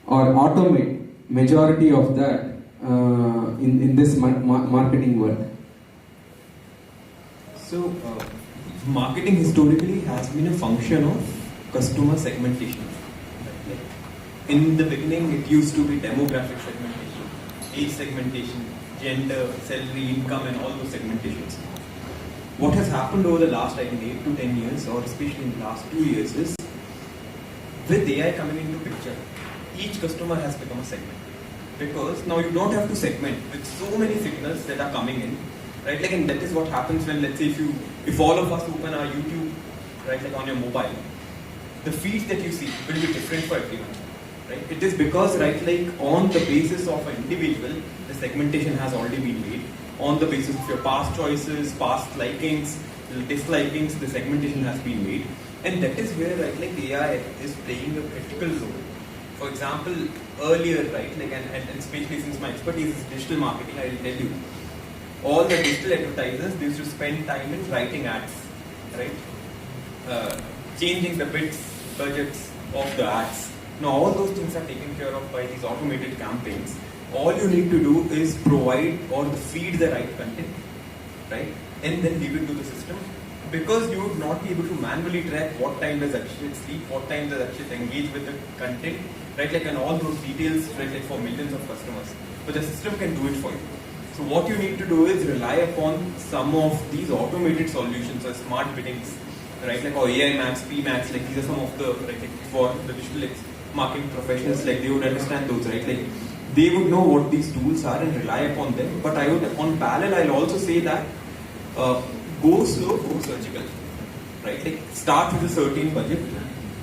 or automate majority of that in this marketing world? So marketing historically has been a function of customer segmentation. In the beginning, it used to be demographic segmentation, age segmentation, gender, salary, income, and all those segmentations. What has happened over the last, 8 to 10 years, or especially in the last 2 years, is with AI coming into picture, each customer has become a segment. Because now you don't have to segment with so many signals that are coming in, right? Like, and that is what happens when, let's say, if all of us open our YouTube, right, like on your mobile, the feeds that you see will be different for everyone. Right? It is because, right, like on the basis of an individual, the segmentation has already been made. On the basis of your past choices, past likings, dislikings, the segmentation has been made. And that is where, right, like AI is playing a critical role. For example, earlier, right, like, and especially since my expertise is digital marketing, I will tell you, all the digital advertisers, they used to spend time in writing ads, right? Changing the budgets of the ads. Now all those things are taken care of by these automated campaigns. All you need to do is provide or feed the right content, right? And then leave it to the system. Because you would not be able to manually track what time does Akshit sleep, what time does Akshit engage with the content, right? Like, and all those details, right, like for millions of customers. But the system can do it for you. So what you need to do is rely upon some of these automated solutions or smart biddings, right? Like, or AI Max, P Max, like these are some of the, like, for the digital marketing professionals, like they would understand those, right? Like they would know what these tools are and rely upon them. But I would, on parallel, I'll also say that go slow, go surgical, right? Like start with a certain budget.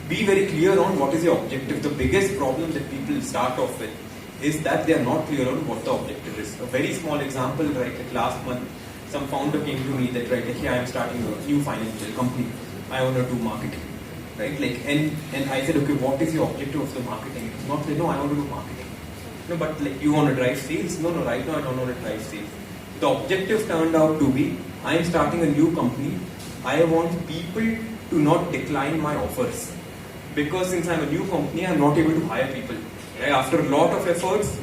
Be very clear on what is your objective. The biggest problem that people start off with is that they are not clear on what the objective is. A very small example, right? Like last month, some founder came to me that, right, like, here I am starting a new financial company. I want to do marketing. Right, like, and I said, okay, what is your objective of the marketing? It's not like, no, I want to do marketing. No, but like, you want to drive sales? No, right now I don't want to drive sales. The objective turned out to be, I am starting a new company. I want people to not decline my offers. Because since I'm a new company, I'm not able to hire people. Right? After a lot of efforts,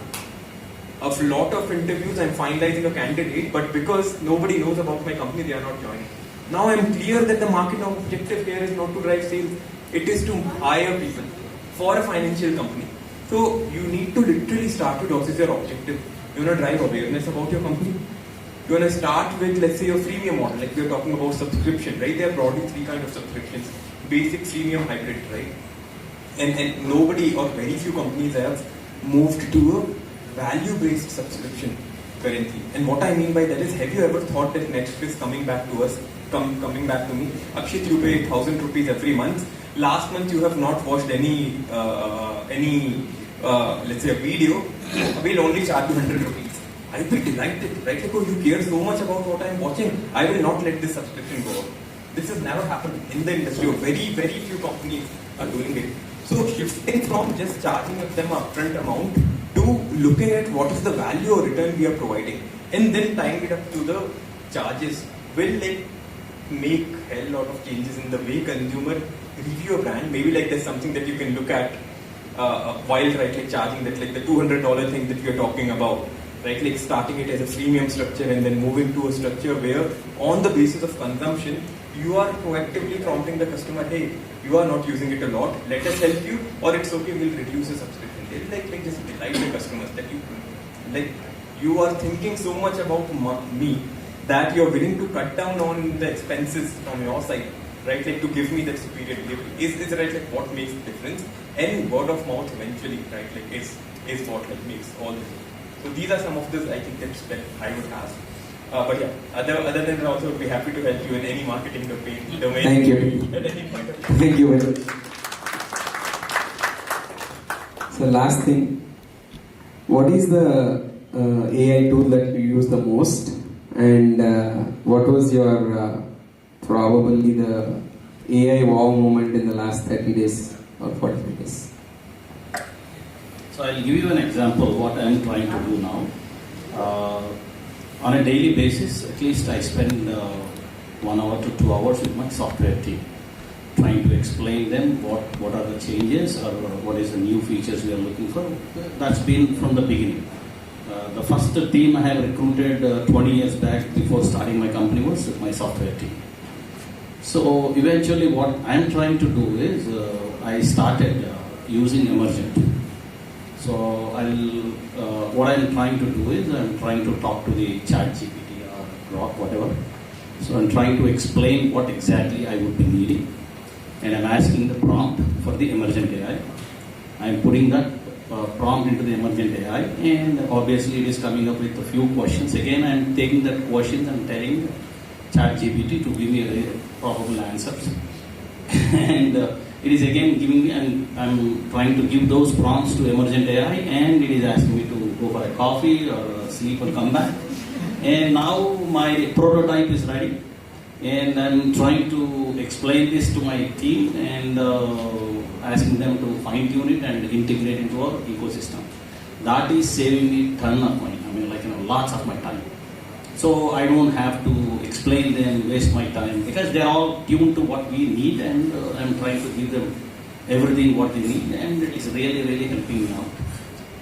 a lot of interviews, I'm finalizing a candidate, but because nobody knows about my company, they are not joining. Now I'm clear that the market objective here is not to drive sales, it is to hire people for a financial company. So you need to literally start with what is your objective. You want to drive awareness about your company. You want to start with, let's say, a freemium model, like we're talking about subscription, right? There are broadly 3 kinds of subscriptions: basic, freemium, hybrid, right? And nobody or very few companies have moved to a value-based subscription currently. And what I mean by that is, have you ever thought that Netflix coming back to us, coming back to me, Akshit, you pay 1,000 rupees every month. Last month you have not watched any let's say a video, we'll only charge you 100 rupees. I will be delighted, right? Because you care so much about what I am watching, I will not let this subscription go out. This has never happened in the industry. Very, very few companies are doing it. So shifting from just charging them an upfront amount to looking at what is the value or return we are providing, and then tying it up to the charges will like make hell lot of changes in the way consumer review a brand. Maybe like there's something that you can look at while right like charging that, like the $200 thing that we are talking about, right? Like starting it as a freemium structure and then moving to a structure where on the basis of consumption you are proactively prompting the customer, hey, you are not using it a lot, let us help you, or it's okay, we'll reduce the subscription. They'll like just delight the customers that you are thinking so much about me that you're willing to cut down on the expenses from your side, right? Like to give me that superior delivery is right, like what makes the difference, and word of mouth eventually, right? Like is what like makes all this. So these are some of the I think tips that I would have. But yeah, other than that, also would be happy to help you in any marketing domain. Thank you. At any point of Thank you very much. So last thing, what is the AI tool that you use the most, and what was your probably the AI wow moment in the last 30 days or 45 days? So I'll give you an example what I'm trying to do now. On a daily basis, at least I spend 1 hour to 2 hours with my software team, trying to explain them what are the changes or what is the new features we are looking for. That's been from the beginning. The first team I have recruited 20 years back before starting my company was my software team. So eventually what I'm trying to do is I started using Emergent. So what I'm trying to do is I'm trying to talk to the ChatGPT or Grok, whatever. So I'm trying to explain what exactly I would be needing, and I'm asking the prompt for the Emergent AI. I'm putting that prompt into the Emergent AI, and obviously it is coming up with a few questions. Again, I'm taking that questions and telling ChatGPT to give me a probable answers, and it is again giving me, and I'm trying to give those prompts to Emergent AI, and it is asking me to go for a coffee or sleep or come back. And now my prototype is ready, and I'm trying to explain this to my team and asking them to fine tune it and integrate into our ecosystem. That is saving me a ton of money. I mean, lots of my time. So I don't have to explain them, waste my time, because they're all tuned to what we need, and I'm trying to give them everything what they need, and it is really, really helping me out.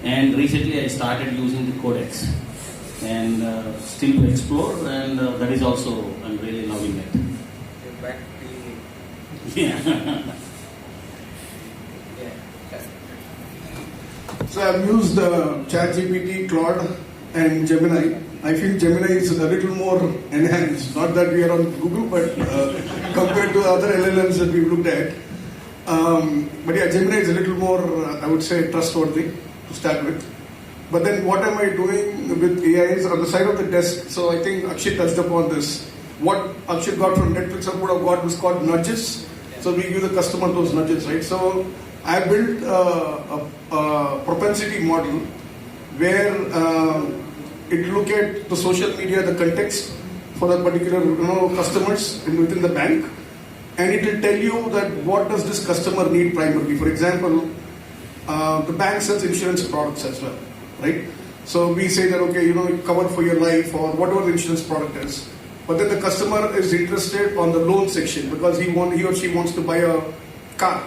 And recently I started using the Codex, and still to explore, and that is also, I'm really loving it. You're back to Yeah. So I've used ChatGPT, Claude, and Gemini. I feel Gemini is a little more enhanced. Not that we are on Google, but compared to other LLMs that we've looked at. But yeah, Gemini is a little more, I would say, trustworthy to start with. But then what am I doing with AI is on the side of the desk. So I think Akshay touched upon this. What Akshay got from Netflix would have got was called nudges. So we give the customer those nudges, right? So I built a propensity model where it look at the social media, the context for the particular customers within the bank, and it will tell you that what does this customer need primarily. For example, the bank sells insurance products as well, right? So we say that okay, cover for your life or whatever the insurance product is, but then the customer is interested on the loan section because he or she wants to buy a car.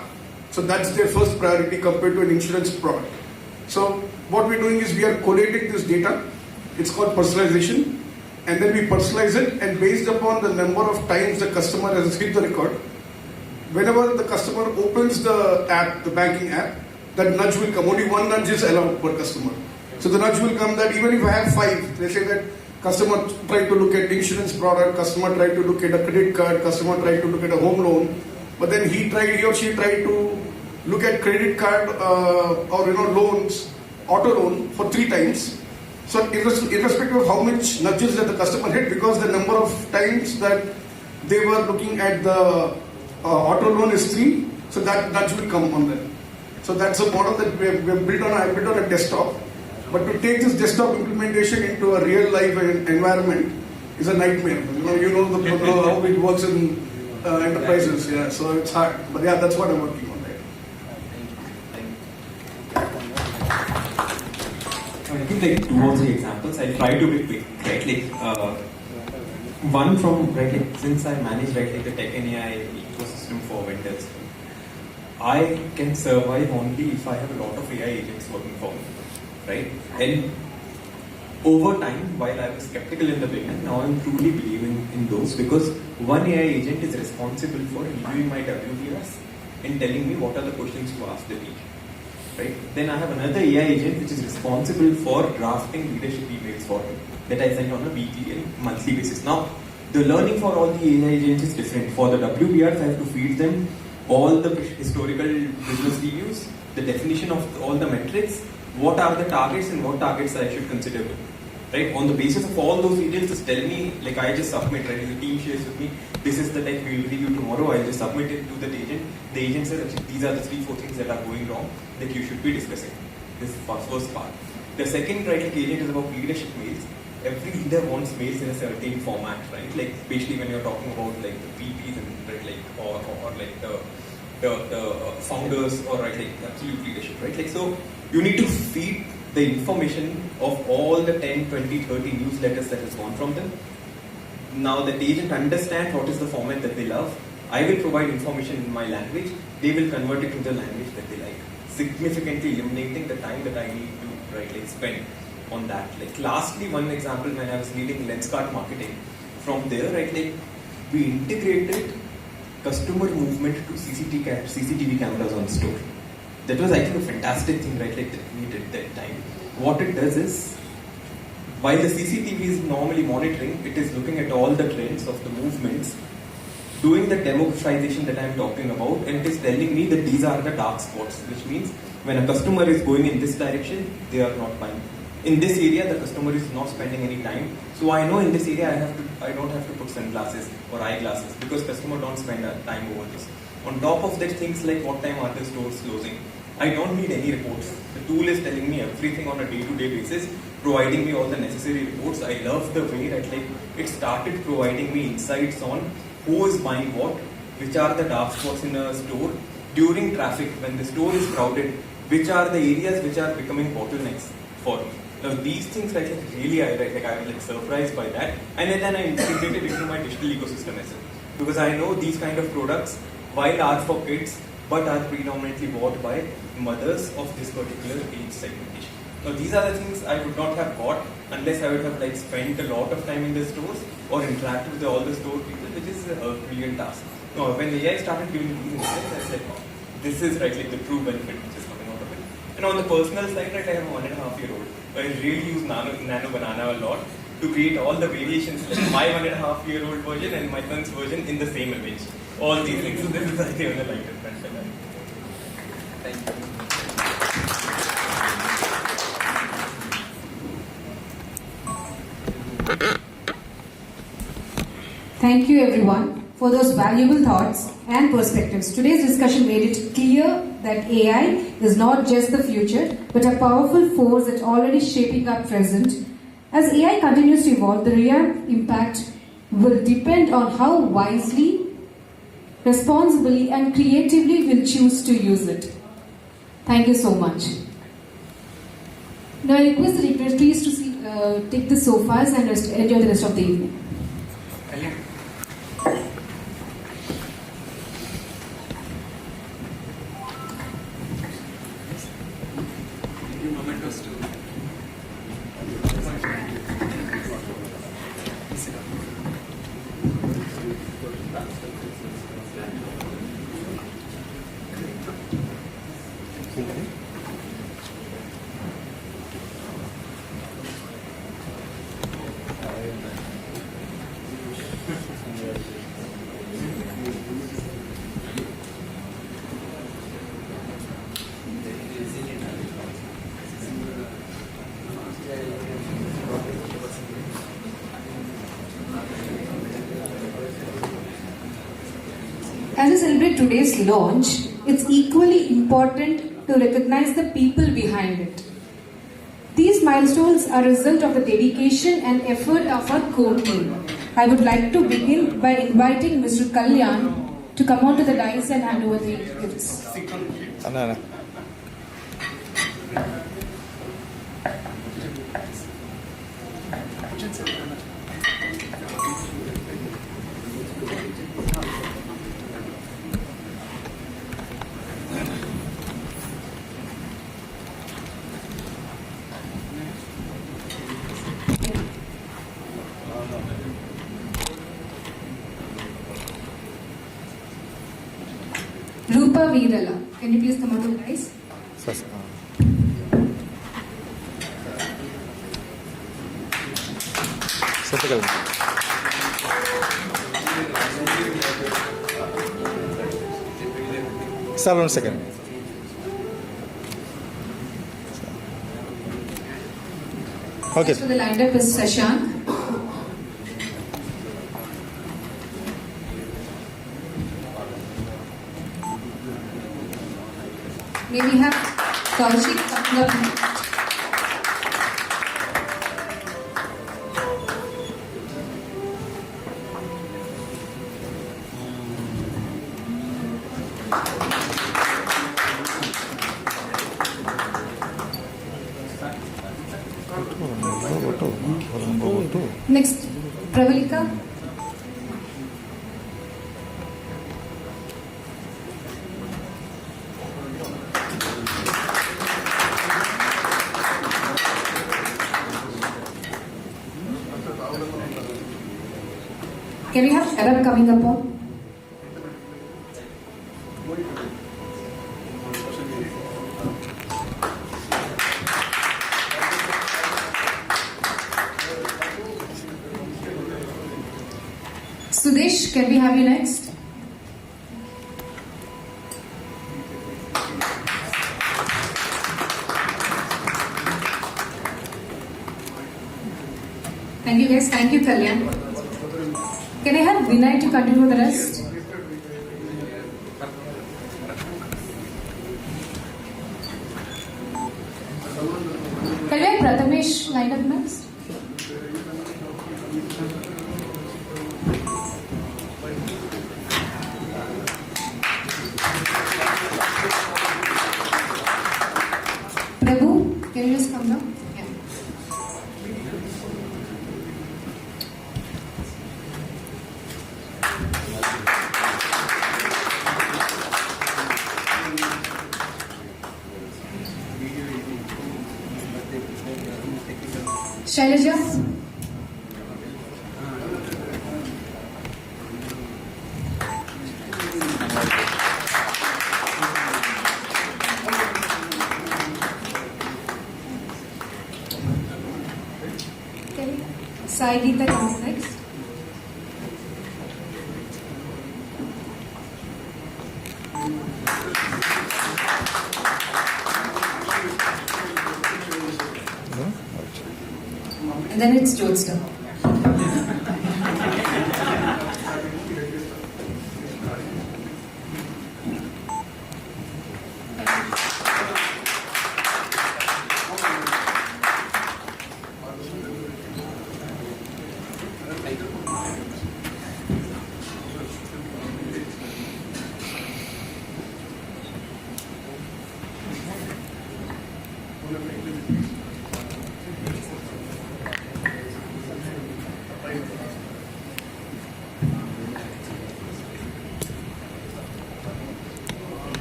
So that's their first priority compared to an insurance product. So what we're doing is we are collating this data. It's called personalization, and then we personalize it, and based upon the number of times the customer has hit the record, whenever the customer opens the app, the banking app, that nudge will come. Only one nudge is allowed per customer. So the nudge will come that even if I have 5, they say that customer tried to look at insurance product, customer tried to look at a credit card, customer tried to look at a home loan, but then he or she tried to look at credit card or loans, auto loan for 3 times. So irrespective of how much nudges that the customer hit, because the number of times that they were looking at the auto loan is 3, so that nudge will come on them. So that's a model that we have built on. I built on a desktop, but to take this desktop implementation into a real life environment is a nightmare. How it works in enterprises. Yeah, so it's hard. But yeah, that's what I'm working on. I think 2 or 3 examples. I'll try to be quick, right? One from since I manage the tech and AI ecosystem for vendors, I can survive only if I have a lot of AI agents working for me, right? And over time, while I was skeptical in the beginning, now I'm truly believing in those, because one AI agent is responsible for reviewing my WBRs and telling me what are the questions to ask the teacher. Right? Then I have another AI agent which is responsible for drafting leadership emails for me that I send on a weekly and monthly basis. Now, the learning for all the AI agents is different. For the WBRs, I have to feed them all the historical business reviews, the definition of all the metrics, what are the targets and what targets I should consider. Right? On the basis of all those details, just tell me, like I just submit, right? The team shares with me, this is the tech we will review tomorrow, I'll just submit it to the agent. The agent says, these are the 3-4 things that are going wrong that you should be discussing. This is the first part. The second, right, like agent is about leadership mails. Every leader wants mails in a certain format, right? Like especially when you're talking about like the VPs and right, like or like the founders or right, like absolute leadership, right? Like so, you need to feed the information of all the 10, 20, 30 newsletters that has gone from them. Now that the agent understands what is the format that they love, I will provide information in my language, they will convert it to the language that they like, significantly eliminating the time that I need to right, like spend on that. Like lastly, one example when I was leading Lenskart marketing, from there, right, like we integrated customer movement to CCTV cameras on store. That was, I think, a fantastic thing, right? Like that we did that time. What it does is, while the CCTV is normally monitoring, it is looking at all the trends of the movements, doing the demographisation that I am talking about, and it is telling me that these are the dark spots, which means when a customer is going in this direction, they are not buying. In this area, the customer is not spending any time. So I know in this area I don't have to put sunglasses or eyeglasses because customer don't spend time over this. On top of that, things like what time are the stores closing. I don't need any reports. The tool is telling me everything on a day-to-day basis, providing me all the necessary reports. I love the way that like it started providing me insights on who is buying what, which are the dark spots in a store, during traffic, when the store is crowded, which are the areas which are becoming bottlenecks for me. Now these things I was like surprised by that, and then I integrated it into my digital ecosystem as well. Because I know these kind of products, while are for kids, but are predominantly bought by mothers of this particular age segmentation. Now these are the things I would not have bought unless I would have like spent a lot of time in the stores or interacted with all the store people, which is a brilliant task. Now when AI started giving me these insights, I said, oh, this is right like the true benefit which is coming out of it. And on the personal side, right, I have a 1.5-year-old. I really use Nano Banana a lot to create all the variations, like my 1.5-year-old version and my son's version in the same image. All these things. So this is I think on the lighter front. Thank you. Thank you everyone for those valuable thoughts and perspectives. Today's discussion made it clear that AI is not just the future, but a powerful force that's already shaping our present. As AI continues to evolve, the real impact will depend on how wisely, responsibly, and creatively we'll choose to use it. Thank you so much. Now I request the dignitaries to take the sofas and enjoy the rest of the evening. As we celebrate today's launch, it's equally important to recognize the people behind it. These milestones are a result of the dedication and effort of our core team. I would like to begin by inviting Mr. Kalyan to come onto the dais and hand over the gifts. Rupa Veerala. Can you please come on to the guys? Sir, 1 second. Okay. So the lined up is Shashank. May we have Kaushik coming up next? Next, Pravalika. Can we have Arab coming up on? Sudesh, can we have you next? Thank you guys. Thank you, Kalyan. Can I have Vinay to continue the rest? Can we have Prathamesh line up next? Prabhu, can you just come down? Yeah. Shailaja? Okay. Sai Geeta comes next. And then it's Jyotsna.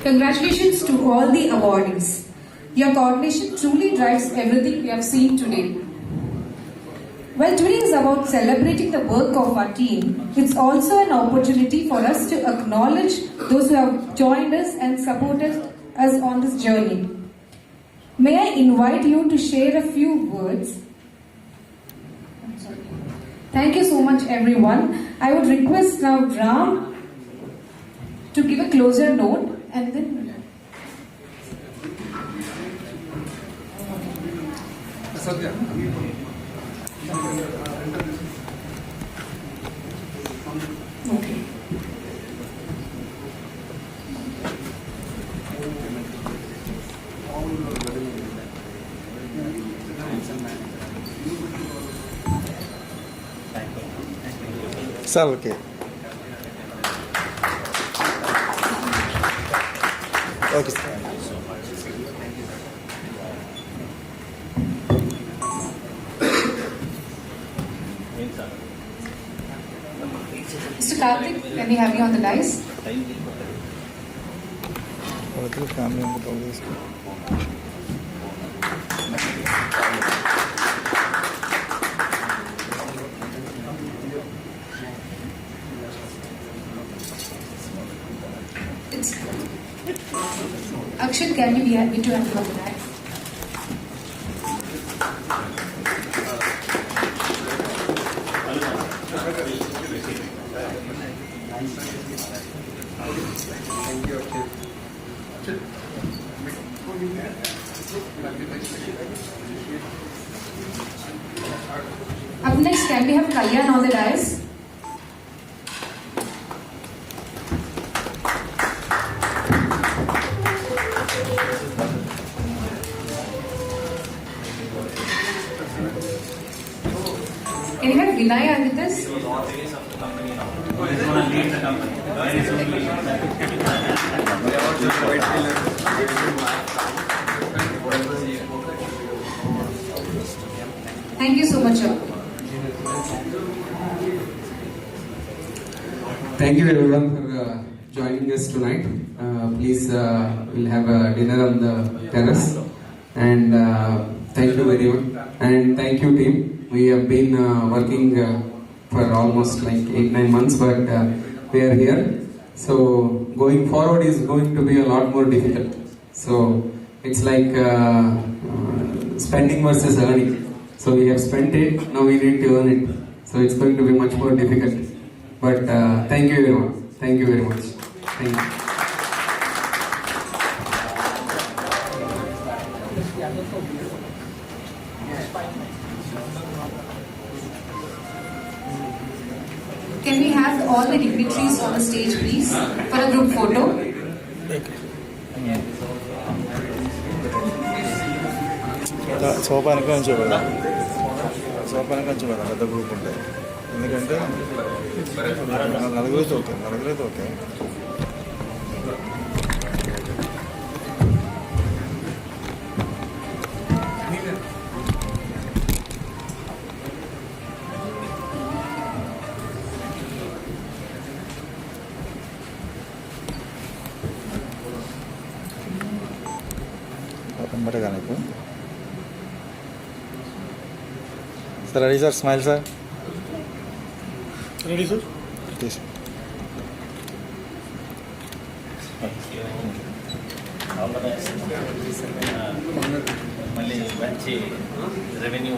Congratulations to all the awardees. Your coordination truly drives everything we have seen today. While today is about celebrating the work of our team, it's also an opportunity for us to acknowledge those who have joined us and supported us on this journey. May I invite you to share a few words? Thank you so much, everyone. I would request now Ram to give a closer note and then. Okay. Sir, okay. Okay, sir. Mr. Karthik, can we have you on the dice? It's Akshat, can you be happy to have for that? Up next, can we have Kalyan on the dais? Can you have Vinaya with us? He's going to lead the company. Thank you so much, sir. Thank you everyone for joining us tonight. Please, we'll have a dinner on the terrace. And thank you very much. And thank you team. We have been working for almost like 8-9 months, but we are here. So going forward is going to be a lot more difficult. So it's like spending versus earning. So we have spent it, now we need to earn it. So it's going to be much more difficult. But thank you everyone. Thank you very much. Thank you. Can we have all the dignitaries on the stage, please, for a group photo? సోపానికి నుంచి వెళ్దాం సోపానికి నుంచి వెళ్దాం పెద్ద group ఉంటే ఎందుకంటే నలుగురైతే okay కనబడగా నీకు sir ready sir smile sir Ready, sir? Please మళ్ళీ మంచి revenue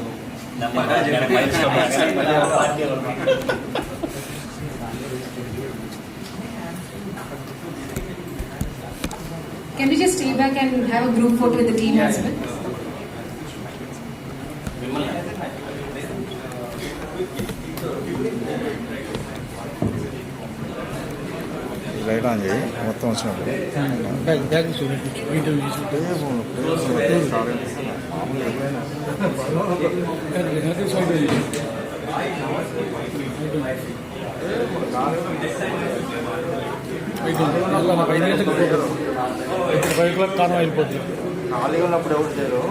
Can we just stay back and have a group photo with the team as well? Light on చేయి మొత్తం వచ్చినప్పుడు కారణం అయిపోతుంది ఖాళీగా ఉన్నప్పుడు ఎవరు చేయరు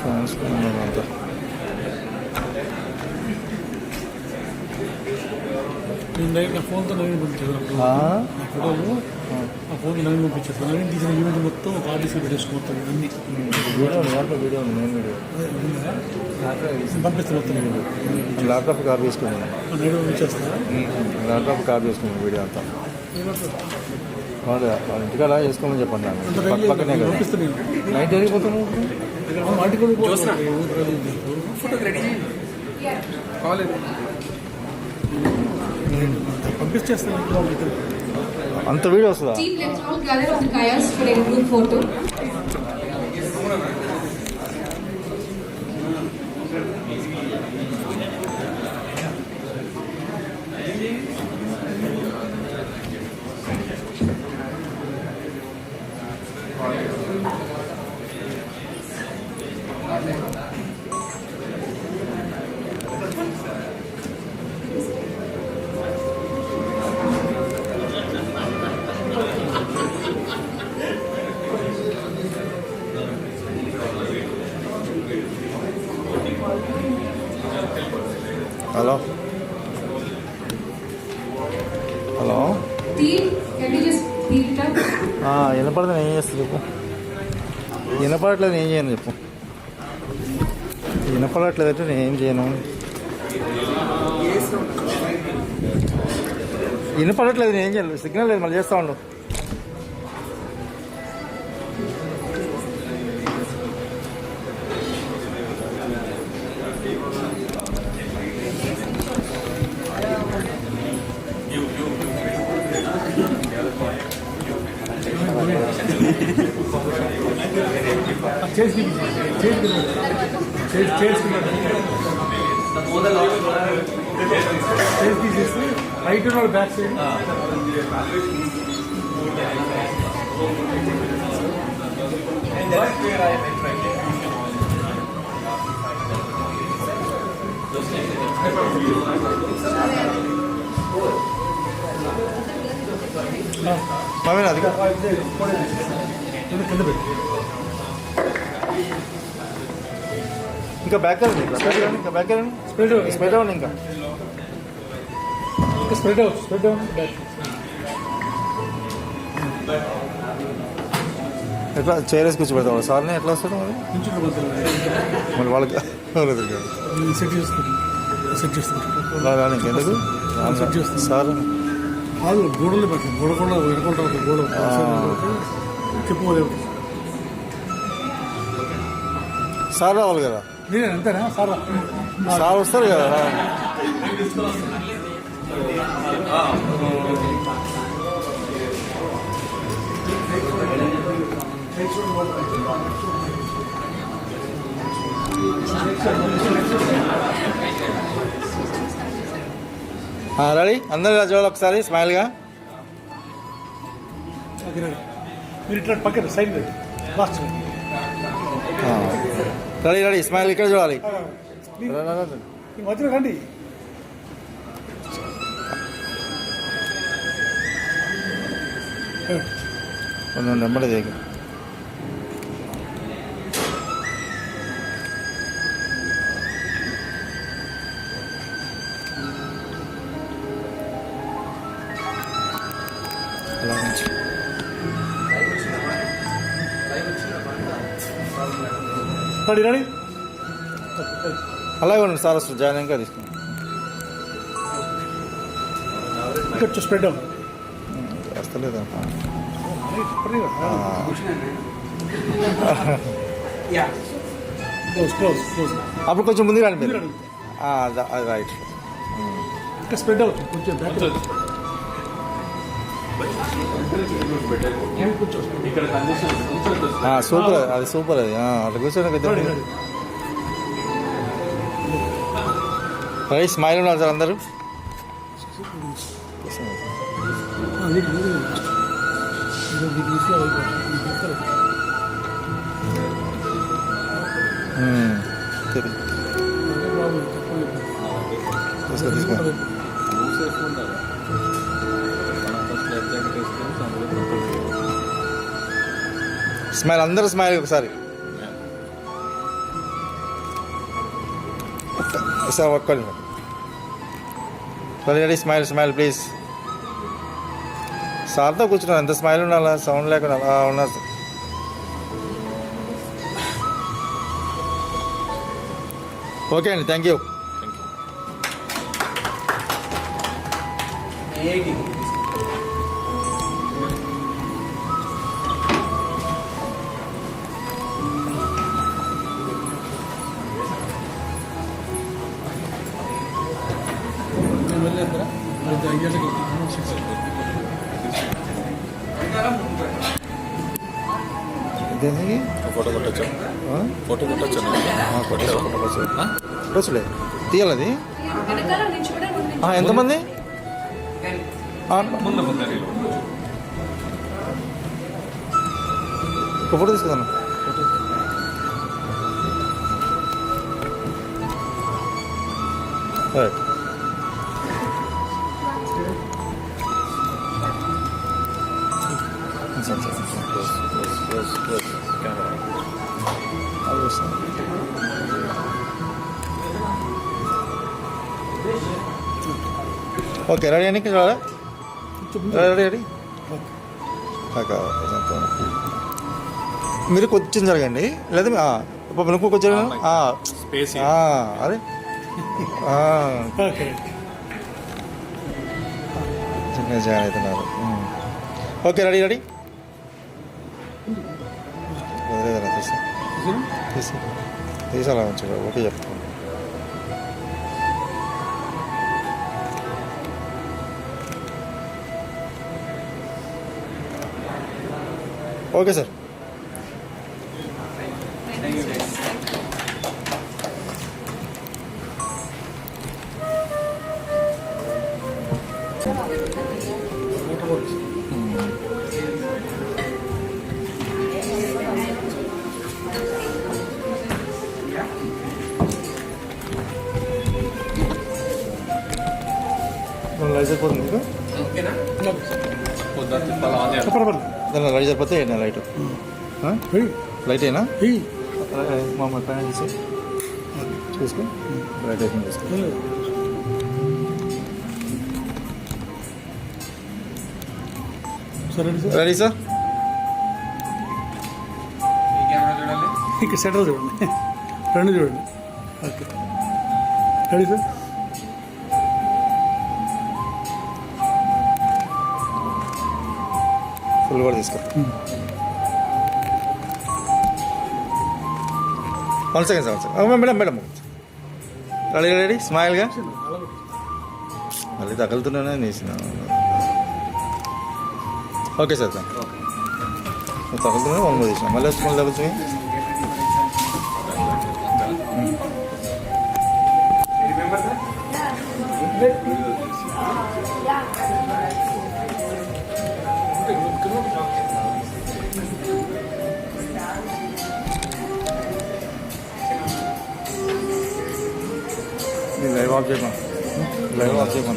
ఫోన్స్ అంతా నా ఫోన్తో నవీన్ పంపించారు నా ఫోటోలు ఆ ఫోన్ నవీన్ పంపించారు నవీన్ తీసిన ఈవెంట్ మొత్తం ఒక ఆర్టీసీ పెట్టేసుకు మొత్తం అన్ని వీడియో మెయిన్ వీడియో పంపిస్తాను మొత్తం ల్యాప్టాప్ కాపీ చేసుకున్నాను నేడు పంపించేస్తా ల్యాప్టాప్ కాపీ చేసుకున్నాను వీడియో అంతా వాళ్ళ ఇంటికాడ చేసుకోమని చెప్పండి నాకు పక్కనే కదా పంపిస్తాను నైట్ వెళ్ళిపోతాను ఆర్టికల్ పంపించేస్తాను అంత వీడియో వస్తుందా Team, let's all gather on the dais for a group photo. Hello hello Team, can we just speed it up? వినపడదు ఏం చేస్తుంది వినపడట్లేదు ఏం చేయను చెప్పు. వినపడట్లేదు అంటే నేను ఏం చేయను. వినపడట్లేదు నేను ఏం చేయను. సిగ్నల్ లేదు, మళ్ళీ చేస్తా ఉండు. రైట్ ఉన్నాడు బ్యాక్ సైడ్. అది కింద పెట్టు. ఇంకా బ్యాక్ రండి, ఇంకా బ్యాక్ రండి. స్ప్రెడ్ అవ్వండి ఇంకా. Spread out, spread out back. ఎట్లా చైరేసి కూర్చోబెడతాం సార్ని? ఎట్లా వస్తాడు మరి? మళ్ళీ వాళ్ళకి సెట్ చేసుకుంటాం, సెట్ చేసుకుంటాం. రాని ఇంకెందుకు సార్ కాదు, గోడలు పెట్టండి. గోడ కూడా వెనుకుంటా ఒక గోడ చెప్పుకోలేదు. సార్ రావాలి కదా. నేను అంతేనా? సార్ సార్ వస్తారు కదా. రెడీ అందరు ఇలా చూడాలి ఒకసారి స్మైల్గా. మీరు ఇట్లా పక్కన side last ready ready smile ఇక్కడ చూడాలి. మధ్యలో రండి. కొంచెం నెమ్మది దిగు. అలా నుంచి రెడీ రెడీ. అలాగే ఉండండి సార్ వస్తుంది జాయిన్ ఇంకా తీసుకుని కొంచెం స్ప్రెడ్ అవ్వండి. వస్తలేదా? Close close close. అప్పుడు కొంచెం ముందుకు రండి మీరు. రైట్. ఇంకా స్ప్రెడ్ అవుతుంది కొంచెం బ్యాక్. సూపర్ అది, సూపర్ అది. అట్లా కూర్చోండి కదా. రైట్ స్మైల్ ఉన్నారు సార్ అందరూ. తీసుకో. స్మైల్ అందరూ స్మైల్ ఒకసారి సార్. ఒక్కడి రెడీ స్మైల్ స్మైల్ ప్లీజ్. సార్తో కూర్చున్నాను, ఎంత స్మైల్ ఉండాలా, సౌండ్ లేకుండా అలా ఉన్నారు సార్. ఓకే అండి, థ్యాంక్ యూ. దేనికి ఫోటో కొట్టచ్చు, ఫోటో కొట్టచ్చు, కొట్టచ్చులే. తీయాలి అది. ఎంతమంది? ఒక ఫోటో తీసుకుందాను. రైట్. ఓకే రెడీ అని చూడాలా? Ready ready. మీరు కొంచెం జరగండి లేదా నువ్వు కొంచెం స్పేస్ అరే చిన్న జాయిన్ అవుతున్నారు. ఓకే రెడీ రెడీ వదిలేదన్నా తీసి అలా మంచిగా ఓకే చెప్తాను. Okay sir. లైట్ సరిపోతుంది మీకు? దానిలో లైట్ సరిపోతే లైట్ లైట్ అయినా మా పైన చూసుకో లైట్ అయిపోయింది చూసుకో. Ready sir? ఇక్కడ సెంటర్ చూడండి, రెండు చూడండి. Okay ready sir? ఫుల్ కూడా తీసుకో. 1 second sir, 1 second. Madam ready ready స్మైల్గా మళ్ళీ తగులుతున్నానే తీసిన. ఓకే సార్ తగులుతున్నా 1 మూడు తీసిన మళ్ళీ వచ్చి మళ్ళీ తగులుతున్నాయి. లైవ్ ఆఫ్ చేయమా, లైవ్ ఆఫ్ చేయమా.